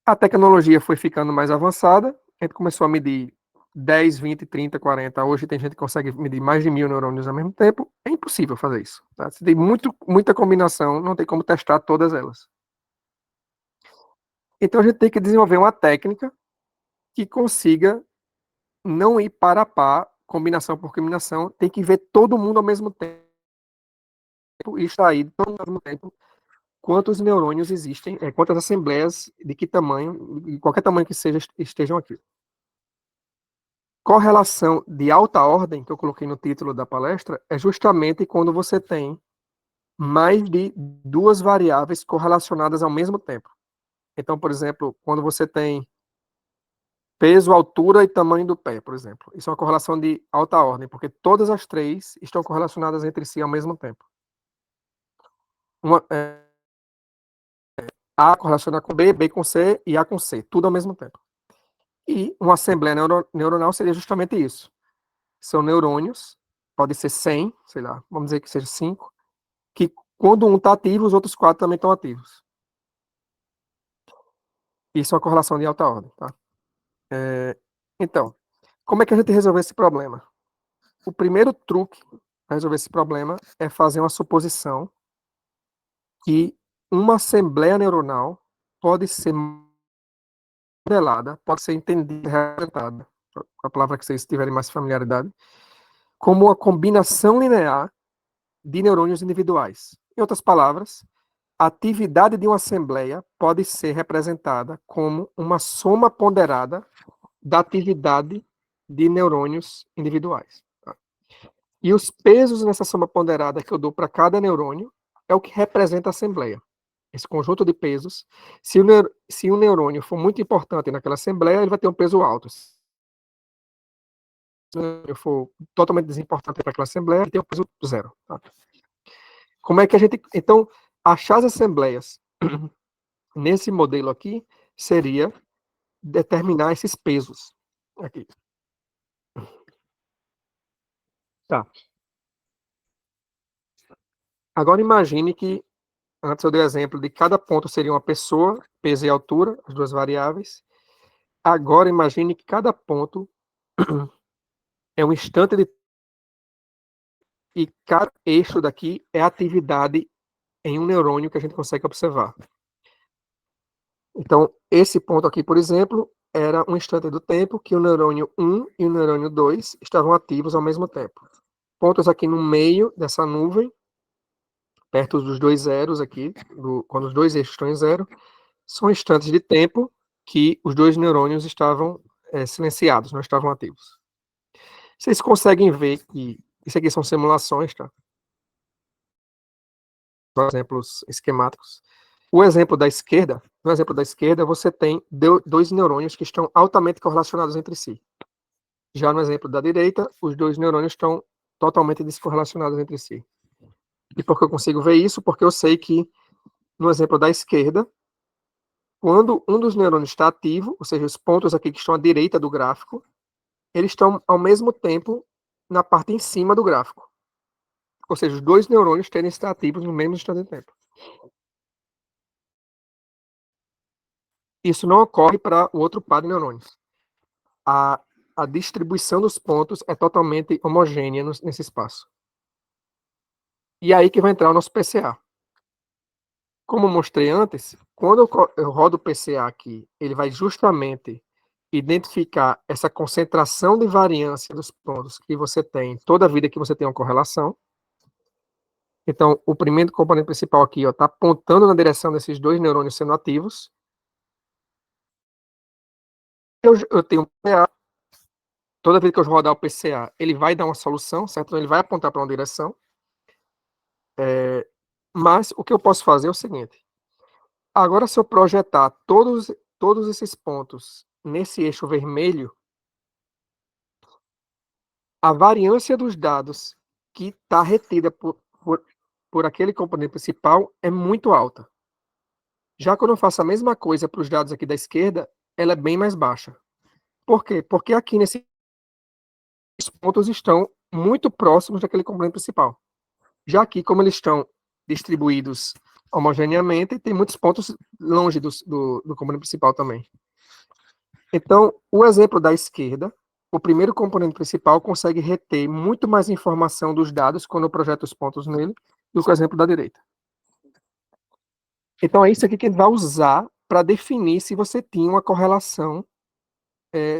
A tecnologia foi ficando mais avançada, a gente começou a medir 10, 20, 30, 40. Hoje tem gente que consegue medir mais de 1.000 neurônios ao mesmo tempo. É impossível fazer isso. Tá? Você tem muita combinação, não tem como testar todas elas. Então a gente tem que desenvolver uma técnica que consiga não ir para a par, combinação por combinação, tem que ver todo mundo ao mesmo tempo e extrair todo mundo ao mesmo tempo quantos neurônios existem, quantas assembleias, de que tamanho, de qualquer tamanho que seja, estejam aqui. Correlação de alta ordem, que eu coloquei no título da palestra, é justamente quando você tem mais de 2 variáveis correlacionadas ao mesmo tempo. Então, por exemplo, quando você tem peso, altura e tamanho do pé, por exemplo. Isso é uma correlação de alta ordem, porque todas as 3 estão correlacionadas entre si ao mesmo tempo. A correlaciona com B, B com C e A com C, tudo ao mesmo tempo. E uma assembleia neuronal seria justamente isso. São neurônios, pode ser 100, sei lá, vamos dizer que seja 5, que quando um está ativo, os outros 4 também estão ativos. Isso é uma correlação de alta ordem, tá? Então, como é que a gente resolveu esse problema? O primeiro truque para resolver esse problema é fazer uma suposição que uma assembleia neuronal pode ser modelada, pode ser entendida, representada, com a palavra que vocês tiverem mais familiaridade, como uma combinação linear de neurônios individuais. Em outras palavras, a atividade de uma assembleia pode ser representada como uma soma ponderada da atividade de neurônios individuais. Tá? E os pesos nessa soma ponderada que eu dou para cada neurônio é o que representa a assembleia. Esse conjunto de pesos, se um neurônio for muito importante naquela assembleia, ele vai ter um peso alto. Se o neurônio for totalmente desimportante para aquela assembleia, ele tem um peso zero. Tá? Como é que a gente... Então, achar as assembleias nesse modelo aqui seria determinar esses pesos. Aqui. Tá. Agora imagine que, antes eu dei o exemplo de cada ponto seria uma pessoa, peso e altura, as 2 variáveis. Agora imagine que cada ponto é um instante de... E cada eixo daqui é atividade em um neurônio que a gente consegue observar. Então, esse ponto aqui, por exemplo, era um instante do tempo que o neurônio 1 e o neurônio 2 estavam ativos ao mesmo tempo. Pontos aqui no meio dessa nuvem, perto dos 2 zeros aqui, quando os 2 eixos estão em zero, são instantes de tempo que os dois neurônios estavam silenciados, não estavam ativos. Vocês conseguem ver que isso aqui são simulações, tá? Exemplos esquemáticos. O exemplo da esquerda, no exemplo da esquerda, você tem dois neurônios que estão altamente correlacionados entre si. Já no exemplo da direita, os dois neurônios estão totalmente descorrelacionados entre si. E por que eu consigo ver isso? Porque eu sei que, no exemplo da esquerda, quando um dos neurônios está ativo, ou seja, os pontos aqui que estão à direita do gráfico, eles estão ao mesmo tempo na parte em cima do gráfico. Ou seja, os dois neurônios tendem a estar ativos no mesmo instante de tempo. Isso não ocorre para o outro par de neurônios. A distribuição dos pontos é totalmente homogênea nesse espaço. E aí que vai entrar o nosso PCA. Como eu mostrei antes, quando eu rodo o PCA aqui, ele vai justamente identificar essa concentração de variância dos pontos que você tem toda a vida que você tem uma correlação. Então, o primeiro componente principal aqui está apontando na direção desses dois neurônios sendo ativos. Eu tenho um PCA. Toda vez que eu rodar o PCA, ele vai dar uma solução, certo? Então, ele vai apontar para uma direção. Mas o que eu posso fazer é o seguinte. Agora, se eu projetar todos esses pontos nesse eixo vermelho, a variância dos dados que está retida por aquele componente principal é muito alta. Já quando eu faço a mesma coisa para os dados aqui da esquerda, ela é bem mais baixa. Por quê? Porque aqui nesses pontos estão muito próximos daquele componente principal. Já aqui, como eles estão distribuídos homogeneamente, tem muitos pontos longe do componente principal também. Então, o exemplo da esquerda, o primeiro componente principal consegue reter muito mais informação dos dados quando eu projeto os pontos nele do que o exemplo da direita. Então, é isso aqui que ele vai usar para definir se você tinha uma correlação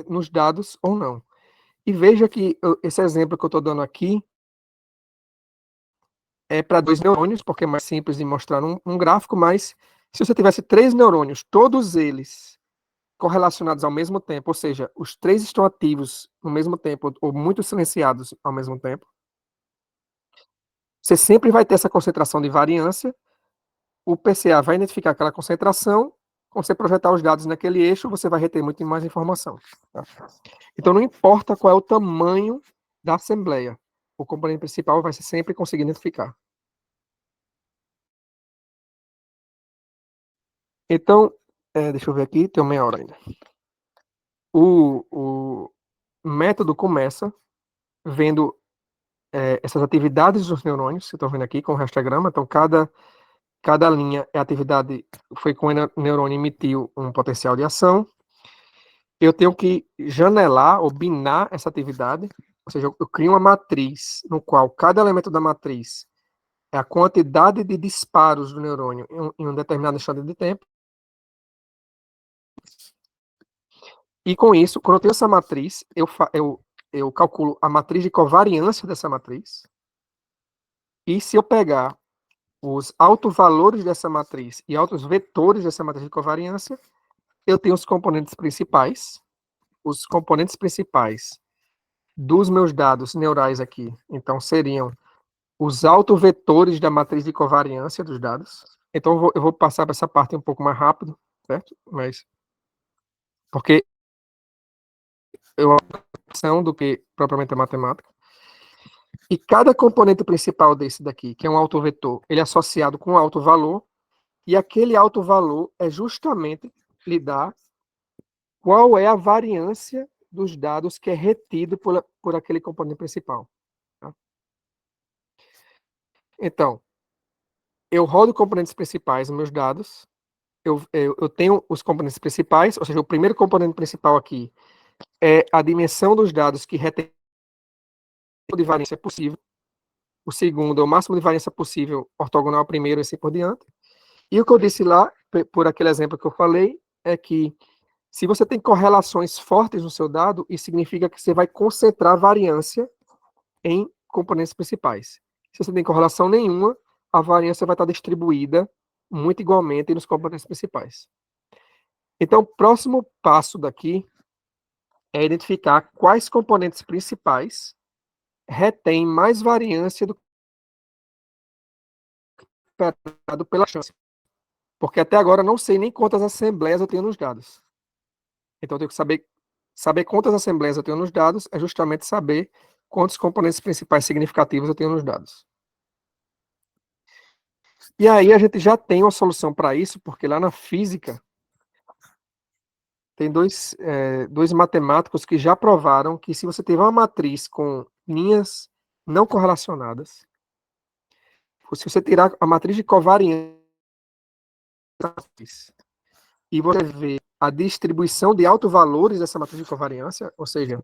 nos dados ou não. E veja que esse exemplo que eu estou dando aqui é para dois neurônios, porque é mais simples de mostrar um gráfico, mas se você tivesse três neurônios, todos eles correlacionados ao mesmo tempo, ou seja, os três estão ativos no mesmo tempo, ou muito silenciados ao mesmo tempo, você sempre vai ter essa concentração de variância, o PCA vai identificar aquela concentração, quando você projetar os dados naquele eixo, você vai reter muito mais informação. Tá? Então, não importa qual é o tamanho da assembleia, o componente principal vai sempre conseguir identificar. Então, deixa eu ver aqui, tem meia hora ainda. O método começa vendo essas atividades dos neurônios, que estão vendo aqui com o rastograma. Então, cada linha é atividade, foi com o neurônio emitiu um potencial de ação. Eu tenho que janelar ou binar essa atividade, ou seja, eu crio uma matriz no qual cada elemento da matriz é a quantidade de disparos do neurônio em um determinado instante de tempo. E com isso, quando eu tenho essa matriz, eu calculo a matriz de covariância dessa matriz. E se eu pegar os autovalores dessa matriz e altos vetores dessa matriz de covariância, eu tenho os componentes principais. Os componentes principais dos meus dados neurais aqui, então, seriam os autovetores da matriz de covariância dos dados. Então, eu vou passar para essa parte um pouco mais rápido, certo? Mas, porque eu ação do que propriamente a matemática. E cada componente principal desse daqui, que é um autovetor, ele é associado com um alto valor, e aquele alto valor é justamente lhe dar qual é a variância dos dados que é retido por aquele componente principal. Tá? Então, eu rodo componentes principais nos meus dados, eu tenho os componentes principais, ou seja, o primeiro componente principal aqui é a dimensão dos dados que retém de variância possível. O segundo é o máximo de variância possível ortogonal ao primeiro e assim por diante. E o que eu disse lá, por aquele exemplo que eu falei, é que se você tem correlações fortes no seu dado, isso significa que você vai concentrar variância em componentes principais. Se você tem correlação nenhuma, a variância vai estar distribuída muito igualmente nos componentes principais. Então, o próximo passo daqui é identificar quais componentes principais retêm mais variância do que esperado pela chance. Porque até agora eu não sei nem quantas assembleias eu tenho nos dados. Então, eu tenho que saber quantas assembleias eu tenho nos dados, é justamente saber quantos componentes principais significativos eu tenho nos dados. E aí a gente já tem uma solução para isso, porque lá na física tem dois matemáticos que já provaram que se você tiver uma matriz com linhas não correlacionadas, se você tirar a matriz de covariância e você ver a distribuição de autovalores dessa matriz de covariância, ou seja,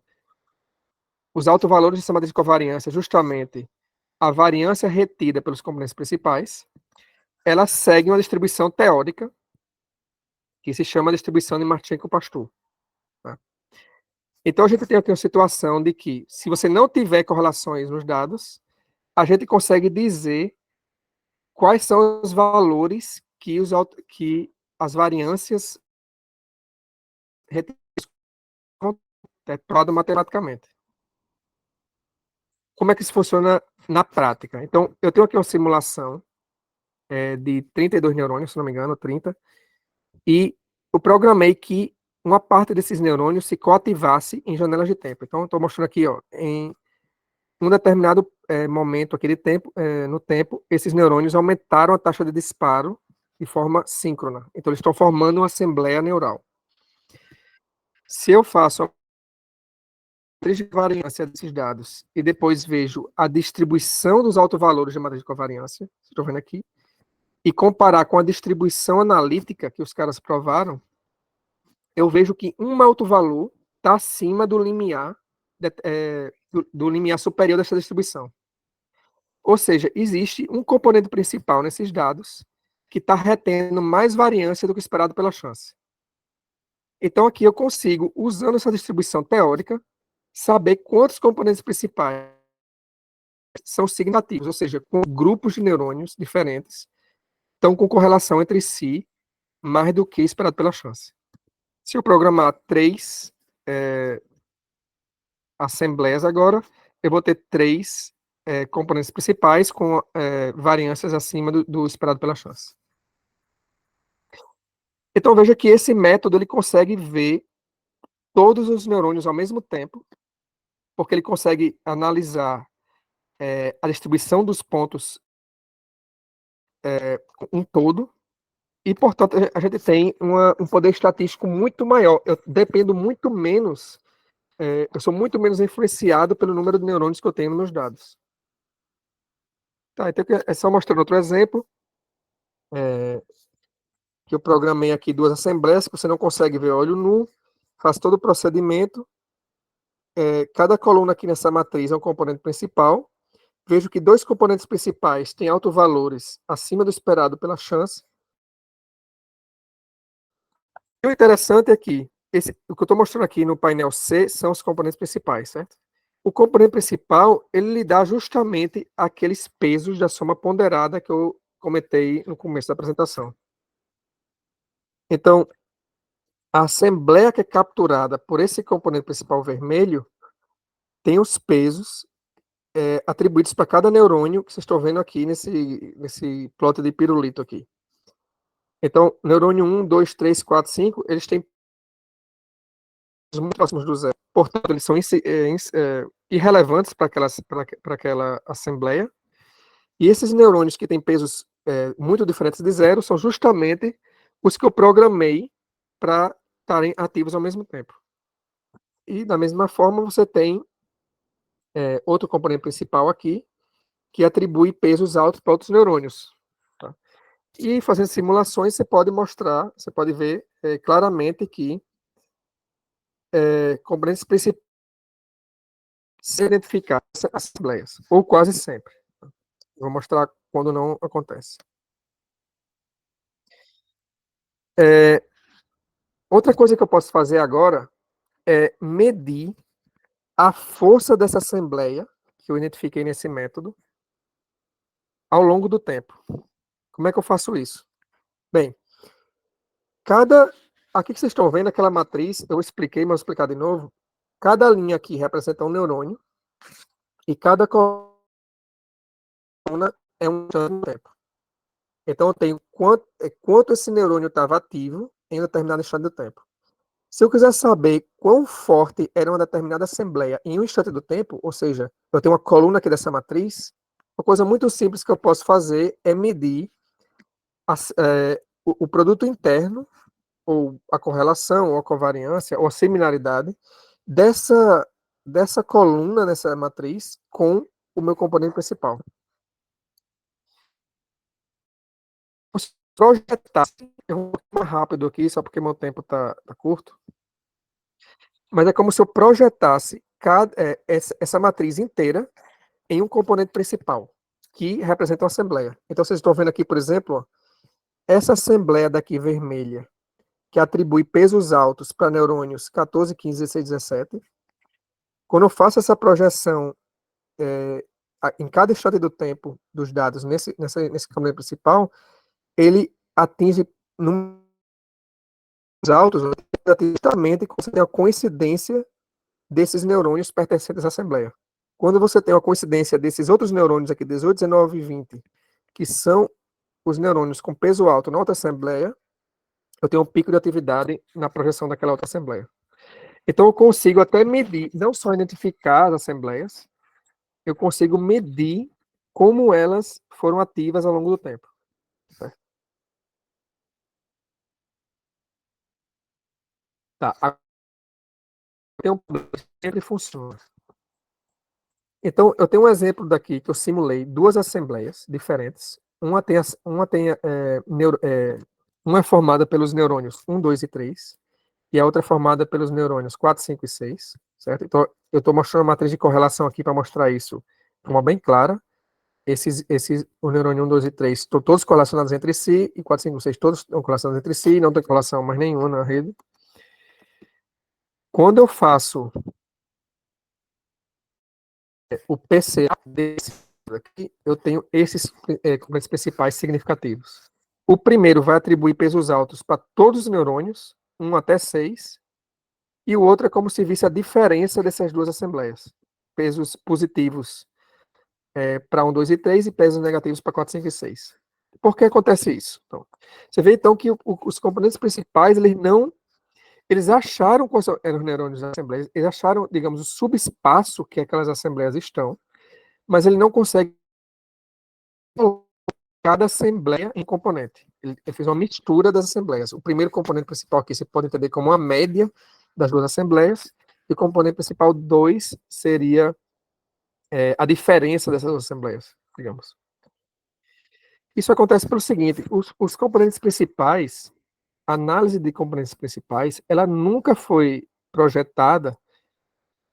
os autovalores dessa matriz de covariância, justamente a variância retida pelos componentes principais, ela segue uma distribuição teórica que se chama distribuição de Marchenko-Pastur. Tá? Então a gente tem aqui uma situação de que, se você não tiver correlações nos dados, a gente consegue dizer quais são os valores que as variâncias contemplado matematicamente. Como é que isso funciona na prática? Então, eu tenho aqui uma simulação de 32 neurônios, se não me engano, 30, e eu programei que uma parte desses neurônios se coativasse em janelas de tempo. Então, eu estou mostrando aqui, ó, em um determinado momento aqui de tempo, no tempo, esses neurônios aumentaram a taxa de disparo de forma síncrona. Então, eles estão formando uma assembleia neural. Se eu faço a matriz de covariância desses dados e depois vejo a distribuição dos autovalores da matriz de covariância, estou vendo aqui, e comparar com a distribuição analítica que os caras provaram, eu vejo que um autovalor está acima do limiar, do limiar superior dessa distribuição. Ou seja, existe um componente principal nesses dados que está retendo mais variância do que esperado pela chance. Então, aqui eu consigo, usando essa distribuição teórica, saber quantos componentes principais são significativos, ou seja, com grupos de neurônios diferentes, estão com correlação entre si mais do que esperado pela chance. Se eu programar 3 assembleias agora, eu vou ter 3 componentes principais com variâncias acima do esperado pela chance. Então veja que esse método ele consegue ver todos os neurônios ao mesmo tempo, porque ele consegue analisar a distribuição dos pontos em todo, e, portanto, a gente tem um poder estatístico muito maior. Eu dependo muito menos, eu sou muito menos influenciado pelo número de neurônios que eu tenho nos meus dados. Tá, então, é só mostrando outro exemplo, que eu programei aqui 2 assembleias, que você não consegue ver olho nu, faço todo o procedimento, cada coluna aqui nessa matriz é um componente principal, vejo que 2 componentes principais têm autovalores acima do esperado pela chance. E o interessante é que o que eu estou mostrando aqui no painel C são os componentes principais, certo? O componente principal, ele lhe dá justamente aqueles pesos da soma ponderada que eu comentei no começo da apresentação. Então, a assembleia que é capturada por esse componente principal vermelho tem os pesos atribuídos para cada neurônio que vocês estão vendo aqui nesse plot de pirulito aqui. Então, neurônio 1, 2, 3, 4, 5, eles têm muito próximos do zero. Portanto, eles são irrelevantes para aquela assembleia. E esses neurônios que têm pesos muito diferentes de zero são justamente os que eu programei para estarem ativos ao mesmo tempo. E, da mesma forma, você tem outro componente principal aqui, que atribui pesos altos para outros neurônios. Tá? E fazendo simulações, você pode mostrar, você pode ver claramente que componentes principais se identificar as assembleias, ou quase sempre. Vou mostrar quando não acontece. Outra coisa que eu posso fazer agora é medir a força dessa assembleia, que eu identifiquei nesse método, ao longo do tempo. Como é que eu faço isso? Bem, cada aqui que vocês estão vendo, aquela matriz, eu expliquei, mas vou explicar de novo. Cada linha aqui representa um neurônio e cada coluna é um tempo. Então, eu tenho quanto esse neurônio estava ativo em um determinado instante do tempo. Se eu quiser saber quão forte era uma determinada assembleia em um instante do tempo, ou seja, eu tenho uma coluna aqui dessa matriz, uma coisa muito simples que eu posso fazer é medir o produto interno, ou a correlação, ou a covariância, ou a similaridade dessa coluna, dessa matriz, com o meu componente principal. Projetar, eu vou mais rápido aqui, só porque meu tempo está curto, mas é como se eu projetasse essa matriz inteira em um componente principal, que representa uma assembleia. Então, vocês estão vendo aqui, por exemplo, ó, essa assembleia daqui vermelha, que atribui pesos altos para neurônios 14, 15, 16, 17. Quando eu faço essa projeção em cada instante do tempo dos dados nesse componente principal, ele atinge números altos justamente quando você tem a coincidência desses neurônios pertencentes à assembleia. Quando você tem a coincidência desses outros neurônios aqui, 18, 19 e 20, que são os neurônios com peso alto na outra assembleia, eu tenho um pico de atividade na projeção daquela outra assembleia. Então, eu consigo até medir, não só identificar as assembleias, eu consigo medir como elas foram ativas ao longo do tempo. Certo? Tá, tem um sempre funciona. Então, eu tenho um exemplo daqui que eu simulei duas assembleias diferentes. Uma é formada pelos neurônios 1, 2 e 3, e a outra é formada pelos neurônios 4, 5 e 6, certo? Então, eu estou mostrando a matriz de correlação aqui para mostrar isso de forma bem clara. O neurônio 1, 2 e 3 estão todos correlacionados entre si, e 4, 5 e 6 todos estão correlacionados entre si, não tem correlação mais nenhuma na rede. Quando eu faço o PCA desse aqui, eu tenho esses componentes principais significativos. O primeiro vai atribuir pesos altos para todos os neurônios, 1 até 6, e o outro é como se visse a diferença dessas duas assembleias. Pesos positivos para 1, 2 e 3 e pesos negativos para 4, 5 e 6. Por que acontece isso? Então, você vê então que os componentes principais, eles acharam quais eram os neurônios das assembleias, eles acharam, digamos, o subespaço que aquelas assembleias estão, mas ele não consegue cada assembleia em componente. Ele fez uma mistura das assembleias. O primeiro componente principal aqui você pode entender como uma média das duas assembleias, e o componente principal 2 seria a diferença dessas duas assembleias, digamos. Isso acontece pelo seguinte, os componentes principais, a análise de componentes principais, ela nunca foi projetada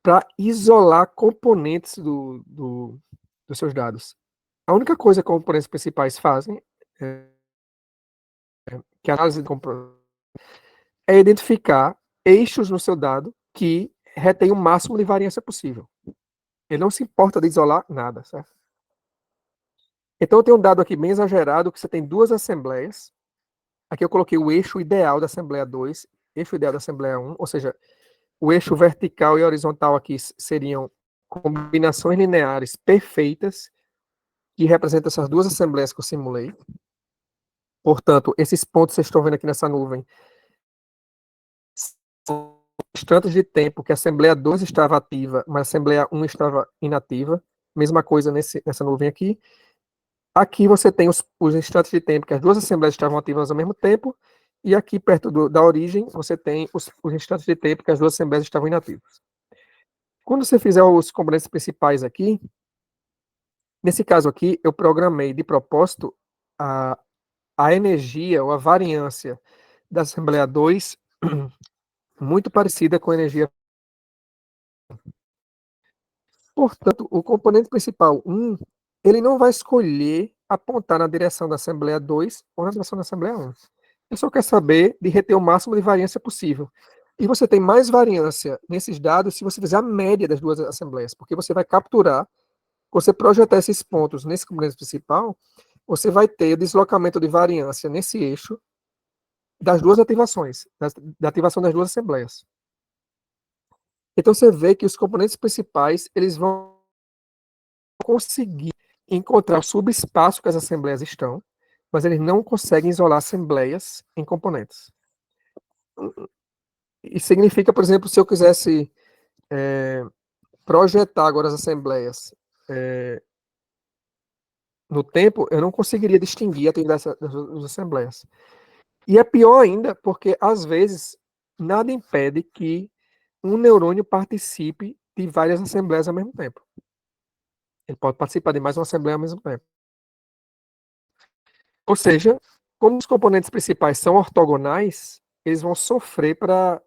para isolar componentes dos seus dados. A única coisa que componentes principais fazem que a análise de componentes é identificar eixos no seu dado que retém o máximo de variância possível. Ele não se importa de isolar nada, certo? Então, eu tenho um dado aqui bem exagerado, que você tem duas assembleias. Aqui eu coloquei o eixo ideal da assembleia 2, eixo ideal da assembleia 1, ou seja, o eixo vertical e horizontal aqui seriam combinações lineares perfeitas, que representam essas duas assembleias que eu simulei. Portanto, esses pontos que vocês estão vendo aqui nessa nuvem são instantes de tempo que a Assembleia 2 estava ativa, mas a Assembleia 1 estava inativa. Mesma coisa nessa nuvem aqui. Aqui você tem os instantes de tempo que as duas Assembleias estavam ativas ao mesmo tempo, e aqui perto da origem você tem os instantes de tempo que as duas Assembleias estavam inativas. Quando você fizer os componentes principais aqui, nesse caso aqui, eu programei de propósito a energia ou a variância da Assembleia 2 muito parecida com a energia. Portanto, o componente principal 1, ele não vai escolher apontar na direção da Assembleia 2 ou na direção da Assembleia 1. Ele só quer saber de reter o máximo de variância possível. E você tem mais variância nesses dados se você fizer a média das duas assembleias, porque você vai capturar, você projetar esses pontos nesse componente principal, você vai ter deslocamento de variância nesse eixo, das duas ativações, da ativação das duas assembleias. Então você vê que os componentes principais eles vão conseguir encontrar o subespaço que as assembleias estão, mas eles não conseguem isolar assembleias em componentes. Isso significa, por exemplo, se eu quisesse projetar agora as assembleias no tempo, eu não conseguiria distinguir a atividade das assembleias. E é pior ainda, porque às vezes nada impede que um neurônio participe de várias assembleias ao mesmo tempo. Ele pode participar de mais uma assembleia ao mesmo tempo. Ou seja, como os componentes principais são ortogonais, eles vão sofrer para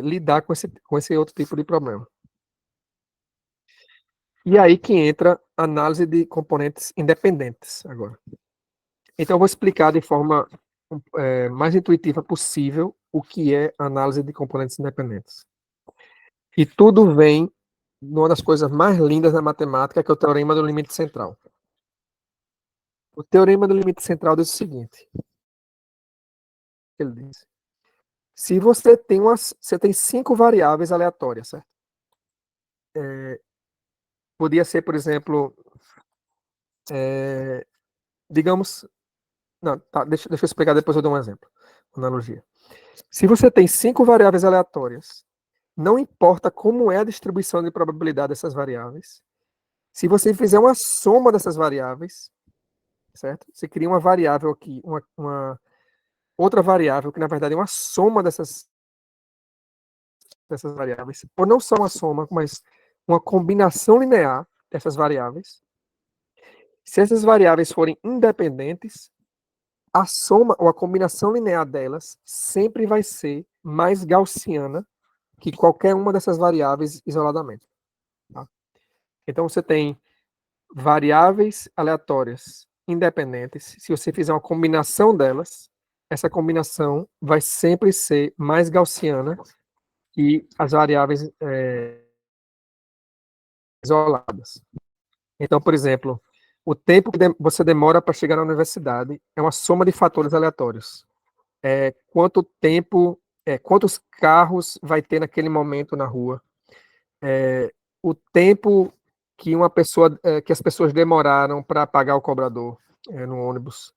lidar com esse outro tipo de problema. E aí que entra a análise de componentes independentes agora. Então eu vou explicar de forma mais intuitiva possível o que é análise de componentes independentes. E tudo vem numa das coisas mais lindas da matemática, que é o teorema do limite central. O teorema do limite central diz o seguinte: ele diz, se você tem 5 variáveis aleatórias, certo? Podia ser, por exemplo, digamos, não, tá, deixa eu explicar, depois eu dou um exemplo, uma analogia. Se você tem 5 variáveis aleatórias, não importa como é a distribuição de probabilidade dessas variáveis, se você fizer uma soma dessas variáveis, certo? Você cria uma variável aqui, uma outra variável que na verdade é uma soma dessas variáveis, ou não só uma soma, mas uma combinação linear dessas variáveis. Se essas variáveis forem independentes, a soma ou a combinação linear delas sempre vai ser mais gaussiana que qualquer uma dessas variáveis isoladamente. Tá? Então você tem variáveis aleatórias independentes. Se você fizer uma combinação delas, essa combinação vai sempre ser mais gaussiana que as variáveis isoladas. Então, por exemplo, o tempo que você demora para chegar na universidade é uma soma de fatores aleatórios. Quanto tempo, quantos carros vai ter naquele momento na rua, o tempo que que as pessoas demoraram para pagar o cobrador no ônibus,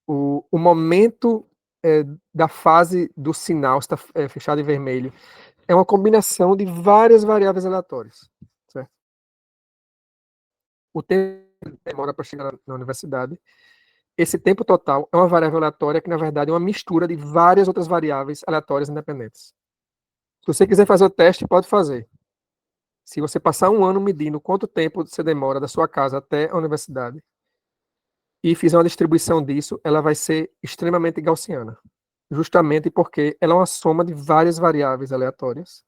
o momento da fase do sinal está fechado em vermelho. É uma combinação de várias variáveis aleatórias. Certo? O tempo que demora para chegar na universidade, esse tempo total é uma variável aleatória que, na verdade, é uma mistura de várias outras variáveis aleatórias independentes. Se você quiser fazer o teste, pode fazer. Se você passar um ano medindo quanto tempo você demora da sua casa até a universidade e fizer uma distribuição disso, ela vai ser extremamente gaussiana. Justamente porque ela é uma soma de várias variáveis aleatórias.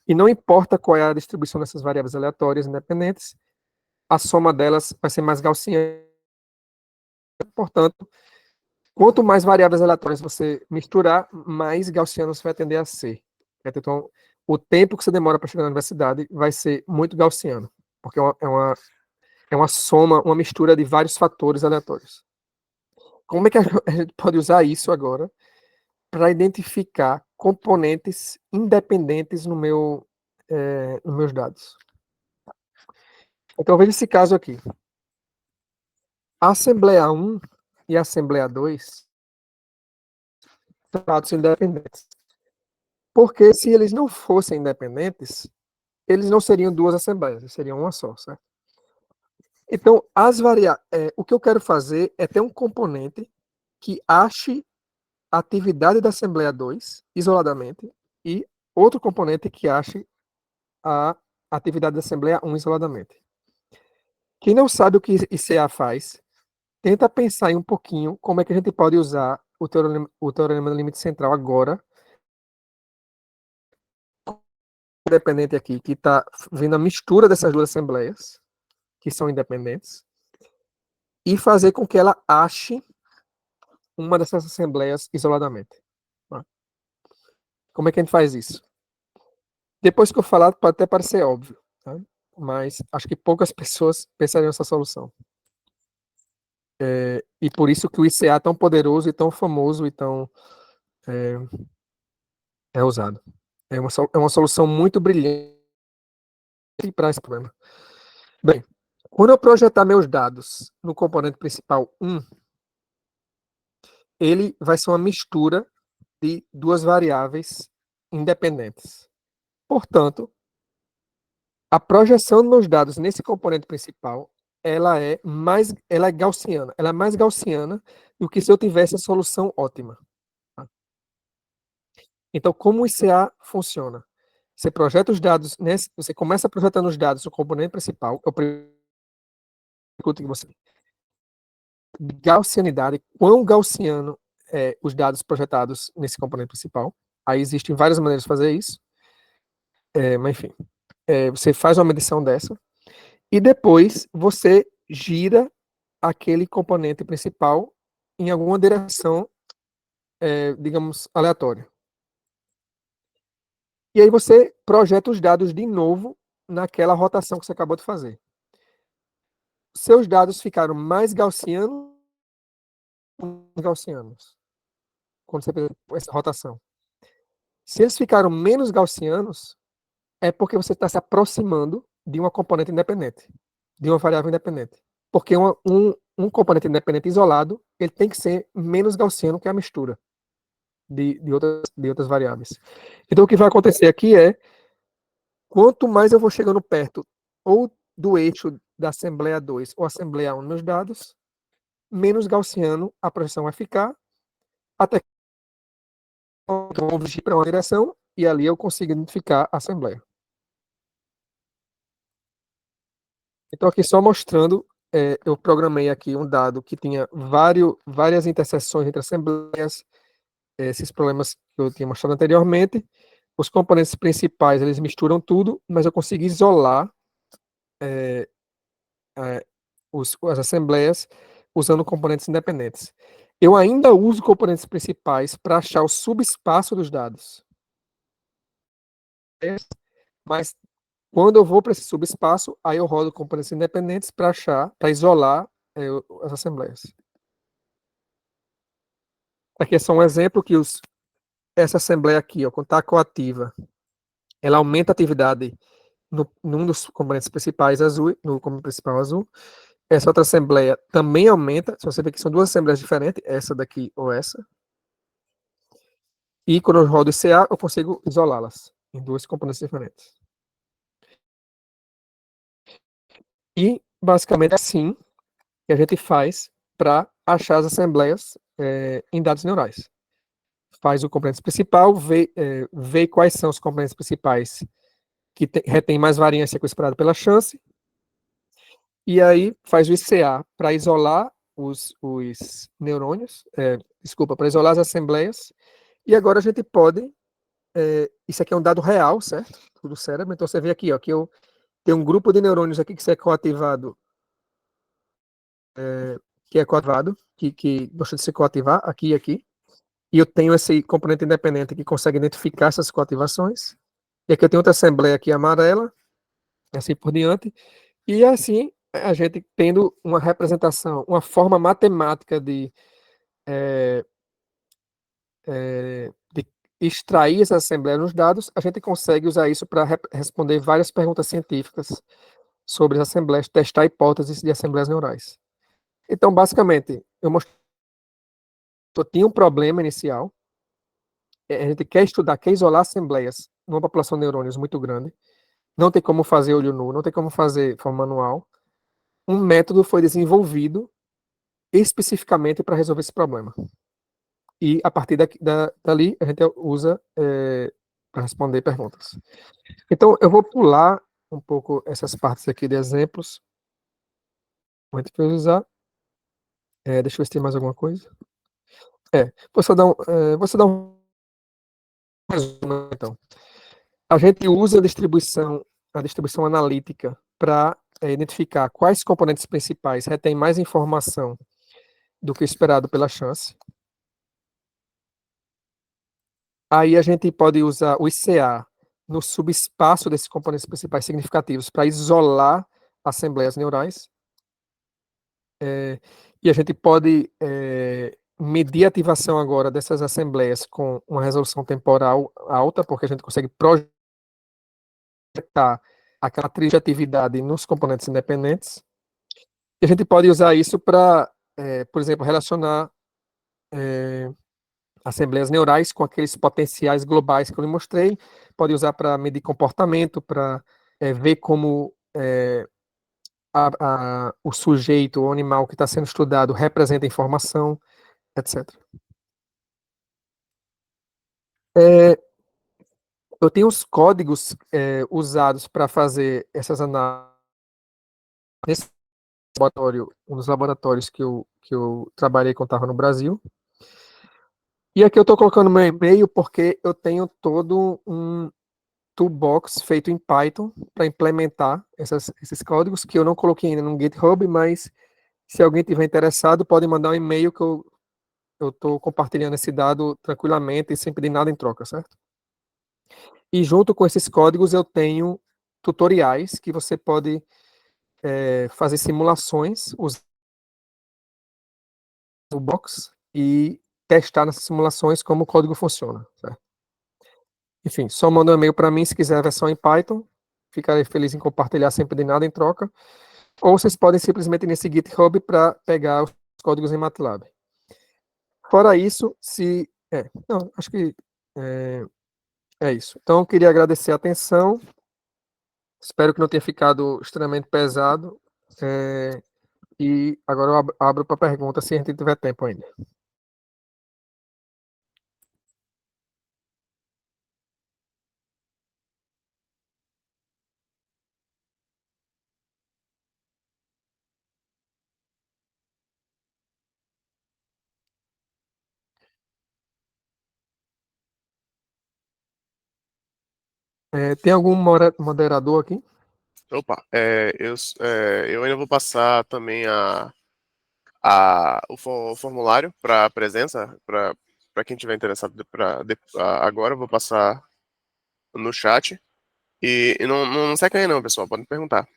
E não importa qual é a distribuição dessas variáveis aleatórias independentes, a soma delas vai ser mais gaussiana. Portanto, quanto mais variáveis aleatórias você misturar, mais gaussiano você vai tender a ser. Então, o tempo que você demora para chegar na universidade vai ser muito gaussiano, porque é uma soma, uma mistura de vários fatores aleatórios. Como é que a gente pode usar isso agora para identificar componentes independentes nos meus dados? Então, veja esse caso aqui. A Assembleia 1 e a Assembleia 2 são dados independentes. Porque se eles não fossem independentes, eles não seriam duas assembleias, seriam uma só, certo? Então, o que eu quero fazer é ter um componente que ache a atividade da Assembleia 2 isoladamente e outro componente que ache a atividade da Assembleia 1 isoladamente. Quem não sabe o que ICA faz, tenta pensar em um pouquinho como é que a gente pode usar o teorema do limite central agora, independente aqui, que está vendo a mistura dessas duas assembleias, que são independentes, e fazer com que ela ache uma dessas assembleias isoladamente. Tá? Como é que a gente faz isso? Depois que eu falar, pode até parecer óbvio, tá? Mas acho que poucas pessoas pensariam nessa solução. E por isso que o ICA é tão poderoso e tão famoso e tão usado. É uma solução muito brilhante para esse problema. Bem, quando eu projetar meus dados no componente principal 1, ele vai ser uma mistura de duas variáveis independentes. Portanto, a projeção dos meus dados nesse componente principal, ela é gaussiana. Ela é mais gaussiana do que se eu tivesse a solução ótima. Então, como o ICA funciona? Você projeta os dados, você começa projetando os dados no componente principal, é o primeiro que você gaussianidade, quão gaussiano os dados projetados nesse componente principal. Aí existem várias maneiras de fazer isso. Mas enfim, você faz uma medição dessa e depois você gira aquele componente principal em alguma direção, digamos, aleatória. E aí você projeta os dados de novo naquela rotação que você acabou de fazer. Seus dados ficaram mais gaussianos quando você fez essa rotação. Se eles ficaram menos gaussianos, é porque você está se aproximando de uma componente independente, de uma variável independente. Porque um componente independente isolado, ele tem que ser menos gaussiano que a mistura de outras variáveis. Então, o que vai acontecer aqui é, quanto mais eu vou chegando perto ou do eixo da Assembleia 2 ou Assembleia 1 nos dados, menos gaussiano a projeção vai ficar, até que eu vou dirigir para uma direção e ali eu consigo identificar a Assembleia. Então, aqui só mostrando, eu programei aqui um dado que tinha várias interseções entre assembleias, esses problemas que eu tinha mostrado anteriormente. Os componentes principais, eles misturam tudo, mas eu consegui isolar as assembleias usando componentes independentes. Eu ainda uso componentes principais para achar o subespaço dos dados. Mas quando eu vou para esse subespaço, aí eu rodo componentes independentes para isolar as assembleias. Aqui é só um exemplo que essa assembleia aqui, ó, quando está coativa, ela aumenta a atividade num dos componentes principais azul, no componente principal azul. Essa outra assembleia também aumenta. Se você ver que são duas assembleias diferentes, essa daqui ou essa. E quando eu rodo CA, eu consigo isolá-las em dois componentes diferentes. E basicamente é assim que a gente faz para achar as assembleias em dados neurais. Faz o componente principal, vê quais são os componentes principais que retém mais variância que o esperado pela chance, e aí faz o ICA para isolar os neurônios, para isolar as assembleias, e agora a gente pode, isso aqui é um dado real, certo? Do cérebro, então você vê aqui, ó, que eu tenho um grupo de neurônios aqui que é coativado, que gosta de se coativar, aqui e aqui, e eu tenho esse componente independente que consegue identificar essas coativações, e aqui eu tenho outra assembleia aqui amarela, e assim por diante, e assim a gente tendo uma representação, uma forma matemática de extrair essa assembleia nos dados, a gente consegue usar isso para responder várias perguntas científicas sobre as assembleias, testar hipóteses de assembleias neurais. Então, basicamente, eu tinha um problema inicial, a gente quer isolar assembleias numa população de neurônios muito grande, não tem como fazer olho nu, não tem como fazer de forma manual. Um método foi desenvolvido especificamente para resolver esse problema. E a partir dali a gente usa para responder perguntas. Então, eu vou pular um pouco essas partes aqui de exemplos. Muito para usar. Deixa eu ver se tem mais alguma coisa. Vou só dar um resumo, então. A gente usa a distribuição analítica para identificar quais componentes principais retêm mais informação do que esperado pela chance. Aí a gente pode usar o ICA no subespaço desses componentes principais significativos para isolar assembleias neurais. E a gente pode medir a ativação agora dessas assembleias com uma resolução temporal alta, porque a gente consegue projetar aquela trilha de atividade nos componentes independentes. E a gente pode usar isso para, por exemplo, relacionar assembleias neurais com aqueles potenciais globais que eu lhe mostrei. Pode usar para medir comportamento, para ver como o sujeito, o animal que está sendo estudado representa informação, etc. Eu tenho os códigos usados para fazer essas análises nesse laboratório, um dos laboratórios que eu trabalhei quando estava no Brasil. E aqui eu estou colocando meu e-mail porque eu tenho todo um toolbox feito em Python para implementar esses códigos que eu não coloquei ainda no GitHub, mas se alguém tiver interessado, pode mandar um e-mail que eu estou compartilhando esse dado tranquilamente e sem pedir nada em troca, certo? E junto com esses códigos eu tenho tutoriais que você pode fazer simulações usando o box e testar nessas simulações como o código funciona, certo? Enfim, só manda um e-mail para mim se quiser a versão em Python. Ficarei feliz em compartilhar sem pedir nada em troca. Ou vocês podem simplesmente ir nesse GitHub para pegar os códigos em MATLAB. Fora isso, se. Não, acho que é isso. Então, eu queria agradecer a atenção. Espero que não tenha ficado extremamente pesado. E agora eu abro para pergunta se a gente tiver tempo ainda. Tem algum moderador aqui? Opa, eu ainda vou passar também o formulário para presença, para quem tiver interessado agora, eu vou passar no chat. E não seca aí não, pessoal, podem perguntar.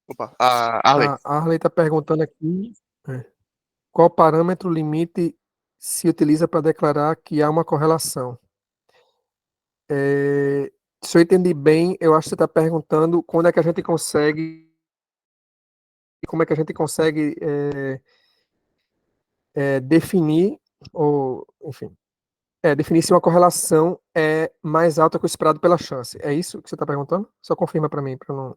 Opa, Arley, A Arley está perguntando aqui qual parâmetro limite se utiliza para declarar que há uma correlação. Se eu entendi bem, eu acho que você está perguntando quando é que a gente consegue, como é que a gente consegue definir, ou, enfim, definir se uma correlação é mais alta que o esperado pela chance. É isso que você está perguntando? Só confirma para mim, para não.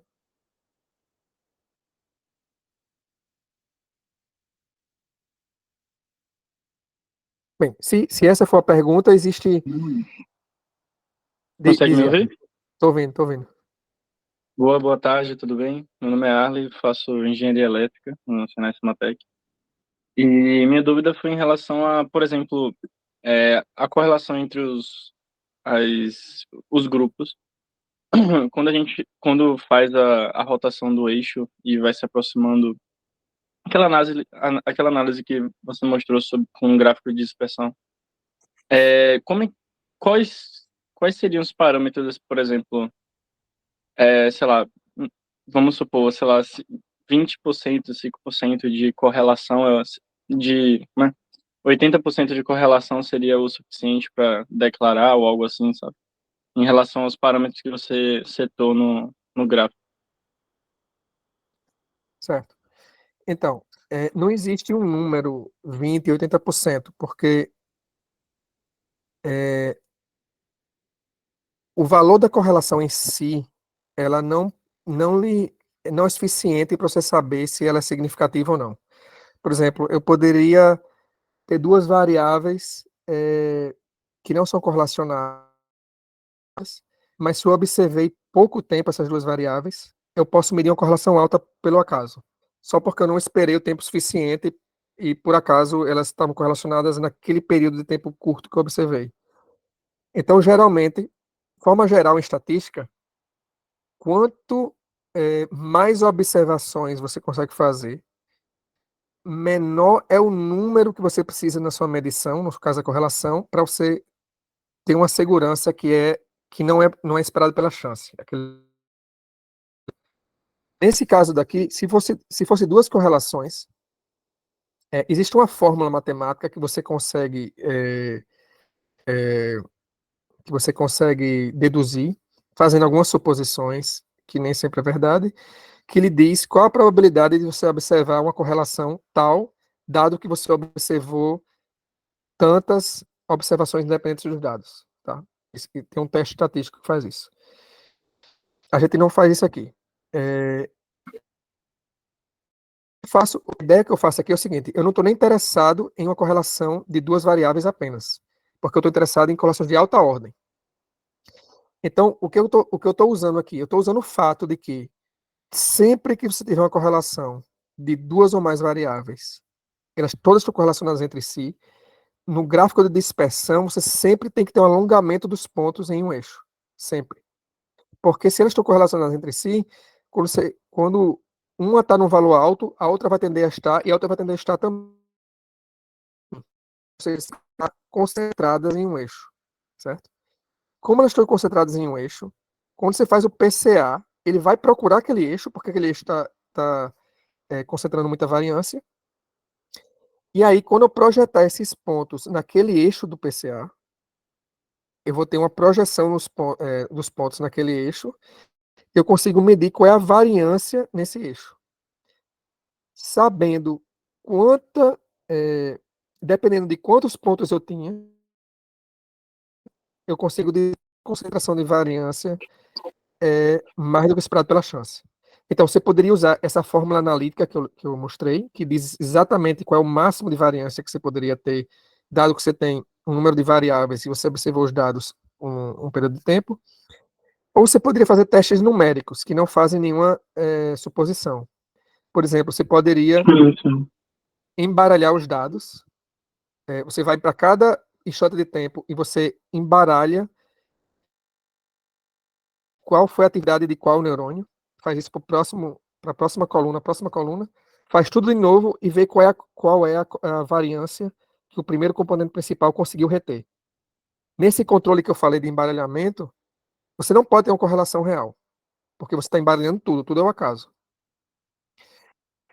Bem, se essa for a pergunta, existe. Consegue me Dizia. ouvir? Estou ouvindo, estou ouvindo. Boa tarde, tudo bem? Meu nome é Arley, faço engenharia elétrica no Senai Cimatec. E minha dúvida foi em relação a, por exemplo, a correlação entre os grupos. Quando faz a rotação do eixo e vai se aproximando, aquela análise que você mostrou com um gráfico de dispersão, é, como é- quais seriam os parâmetros, por exemplo, sei lá, vamos supor, sei lá, 20%, 5% de correlação, né? 80% de correlação seria o suficiente para declarar ou algo assim, sabe? Em relação aos parâmetros que você setou no gráfico. Certo. Então, não existe um número 20, 80%, porque o valor da correlação em si, ela não é suficiente para você saber se ela é significativa ou não. Por exemplo, eu poderia ter duas variáveis que não são correlacionadas, mas se eu observei pouco tempo essas duas variáveis, eu posso medir uma correlação alta pelo acaso, só porque eu não esperei o tempo suficiente e por acaso elas estavam correlacionadas naquele período de tempo curto que eu observei. Então, geralmente, de forma geral em estatística, quanto mais observações você consegue fazer, menor é o número que você precisa na sua medição, no caso a correlação, para você ter uma segurança que não é esperado pela chance. Nesse caso daqui, se fosse duas correlações, existe uma fórmula matemática que você consegue deduzir, fazendo algumas suposições, que nem sempre é verdade, que lhe diz qual a probabilidade de você observar uma correlação tal, dado que você observou tantas observações independentes dos dados. Tá? Tem um teste estatístico que faz isso. A gente não faz isso aqui. A ideia que eu faço aqui é o seguinte: eu não estou nem interessado em uma correlação de duas variáveis apenas, porque eu estou interessado em correlações de alta ordem. Então, o que eu estou usando aqui? Eu estou usando o fato de que sempre que você tiver uma correlação de duas ou mais variáveis, elas todas estão correlacionadas entre si, no gráfico de dispersão, você sempre tem que ter um alongamento dos pontos em um eixo. Sempre. Porque se elas estão correlacionadas entre si, quando uma está num valor alto, a outra vai tender a estar, e a outra vai tender a estar também. Vocês estão concentradas em um eixo. Certo? Como elas estão concentradas em um eixo, quando você faz o PCA, ele vai procurar aquele eixo, porque aquele eixo está concentrando muita variância. E aí, quando eu projetar esses pontos naquele eixo do PCA, eu vou ter uma projeção dos pontos naquele eixo, eu consigo medir qual é a variância nesse eixo. Sabendo dependendo de quantos pontos eu tinha, eu consigo de concentração de variância mais do que esperado pela chance. Então, você poderia usar essa fórmula analítica que eu mostrei, que diz exatamente qual é o máximo de variância que você poderia ter, dado que você tem um número de variáveis e você observou os dados um período de tempo. Ou você poderia fazer testes numéricos, que não fazem nenhuma suposição. Por exemplo, você poderia embaralhar os dados. Você vai para cada instante de tempo e você embaralha qual foi a atividade de qual neurônio, faz isso para a próxima coluna, faz tudo de novo e vê qual é a variância que o primeiro componente principal conseguiu reter. Nesse controle que eu falei de embaralhamento, você não pode ter uma correlação real, porque você está embaralhando tudo é um acaso.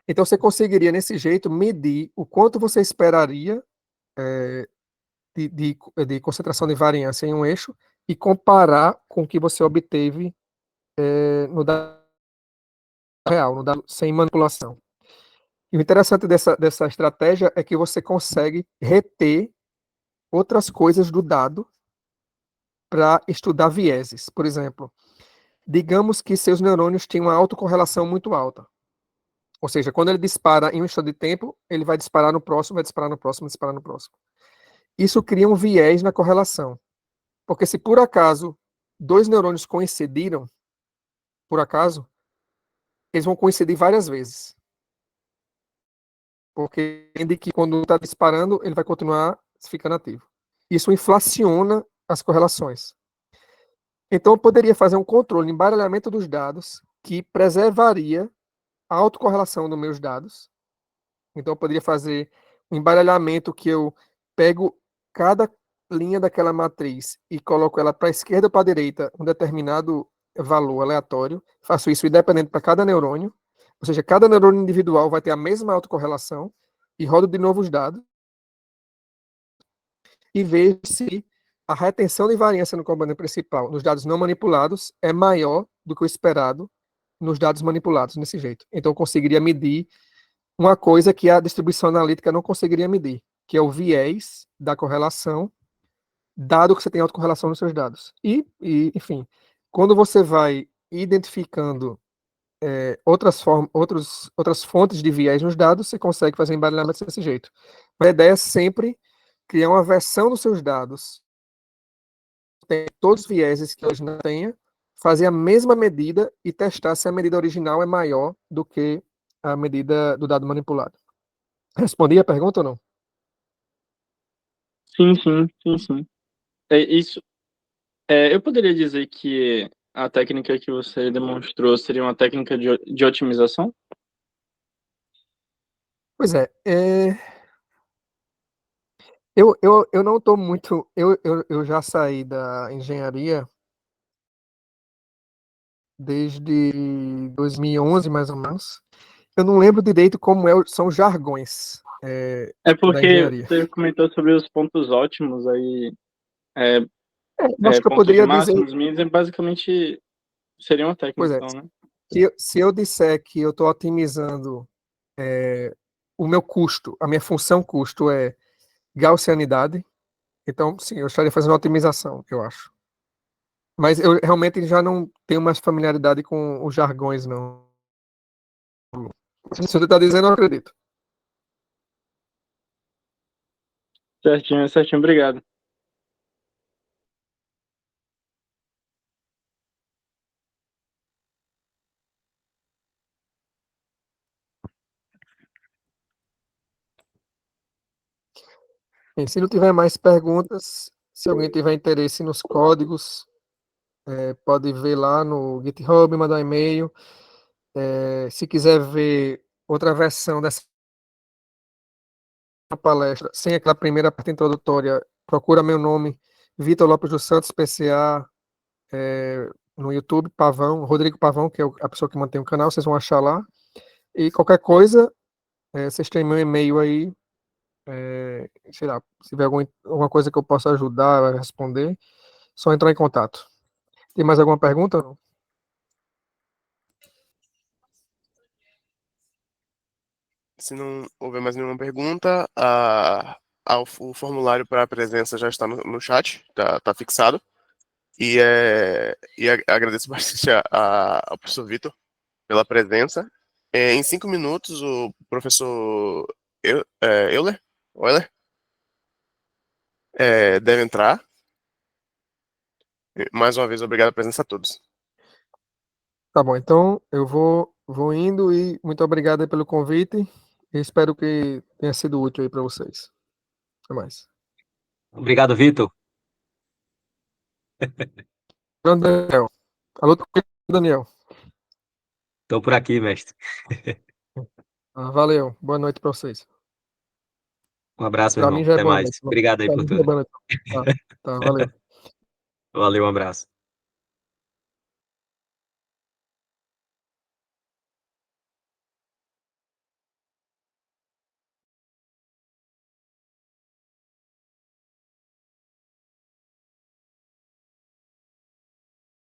Então você conseguiria, nesse jeito, medir o quanto você esperaria de concentração de variância em um eixo e comparar com o que você obteve no dado real, no dado sem manipulação. E o interessante dessa estratégia é que você consegue reter outras coisas do dado para estudar vieses. Por exemplo, digamos que seus neurônios têm uma autocorrelação muito alta. Ou seja, quando ele dispara em um instante de tempo, ele vai disparar no próximo, vai disparar no próximo, vai disparar no próximo. Isso cria um viés na correlação. Porque se por acaso dois neurônios coincidiram, por acaso, eles vão coincidir várias vezes. Porque entende que quando está disparando, ele vai continuar ficando ativo. Isso inflaciona as correlações. Então, eu poderia fazer um controle, um embaralhamento dos dados que preservaria a autocorrelação dos meus dados. Então, eu poderia fazer um embaralhamento que eu pego cada linha daquela matriz e coloco ela para a esquerda ou para a direita, um determinado valor aleatório. Faço isso independente para cada neurônio. Ou seja, cada neurônio individual vai ter a mesma autocorrelação e rodo de novo os dados e vejo se a retenção de variância no componente principal nos dados não manipulados é maior do que o esperado nos dados manipulados desse jeito. Então, eu conseguiria medir uma coisa que a distribuição analítica não conseguiria medir, que é o viés da correlação, dado que você tem autocorrelação nos seus dados. Enfim, quando você vai identificando outras fontes de viés nos dados, você consegue fazer embaralhamento desse jeito. A ideia é sempre criar uma versão dos seus dados, tem todos os vieses que hoje não tenha, fazer a mesma medida e testar se a medida original é maior do que a medida do dado manipulado. Respondi a pergunta ou não? Sim. Isso, eu poderia dizer que a técnica que você demonstrou seria uma técnica de otimização? Pois é, eu não estou muito. Eu já saí da engenharia desde 2011, mais ou menos. Eu não lembro direito como são os jargões É da porque engenharia. você comentou sobre os pontos ótimos aí, Eu acho que eu pontos de poderia dizer, máximos, mínimos, basicamente seria uma técnica, pois é, então, né? se eu disser que eu estou otimizando o meu custo, a minha função custo é gaussianidade, então sim, eu estaria fazendo otimização, eu acho. Mas eu realmente já não tenho mais familiaridade com os jargões, não. Se você está dizendo, eu acredito. Certinho, certinho, obrigado. Bem, se não tiver mais perguntas, se alguém tiver interesse nos códigos, pode ver lá no GitHub, mandar um e-mail. Se quiser ver outra versão dessa palestra, sem aquela primeira parte introdutória, procura meu nome, Vitor Lopes dos Santos, PCA, no YouTube, Pavão, Rodrigo Pavão, que é a pessoa que mantém o canal, vocês vão achar lá. E qualquer coisa, vocês têm meu e-mail aí, sei lá, se tiver alguma coisa que eu possa ajudar a responder, só entrar em contato. Tem mais alguma pergunta? Não? Se não houver mais nenhuma pergunta, o formulário para a presença já está no chat, tá fixado. Agradeço bastante ao professor Vitor pela presença. Em 5 minutos, o professor Euler deve entrar. Mais uma vez, obrigado a presença a todos. Tá bom, então eu vou indo e muito obrigado aí pelo convite e espero que tenha sido útil aí para vocês. Até mais. Obrigado, Vitor. Grande Daniel. Alô, Daniel. Estou por aqui, mestre. Valeu. Boa noite para vocês. Um abraço, meu Para mim irmão. já é Até boa noite. mais. Obrigado aí Para por mim já é tudo. boa noite. Tá, valeu. Valeu, um abraço.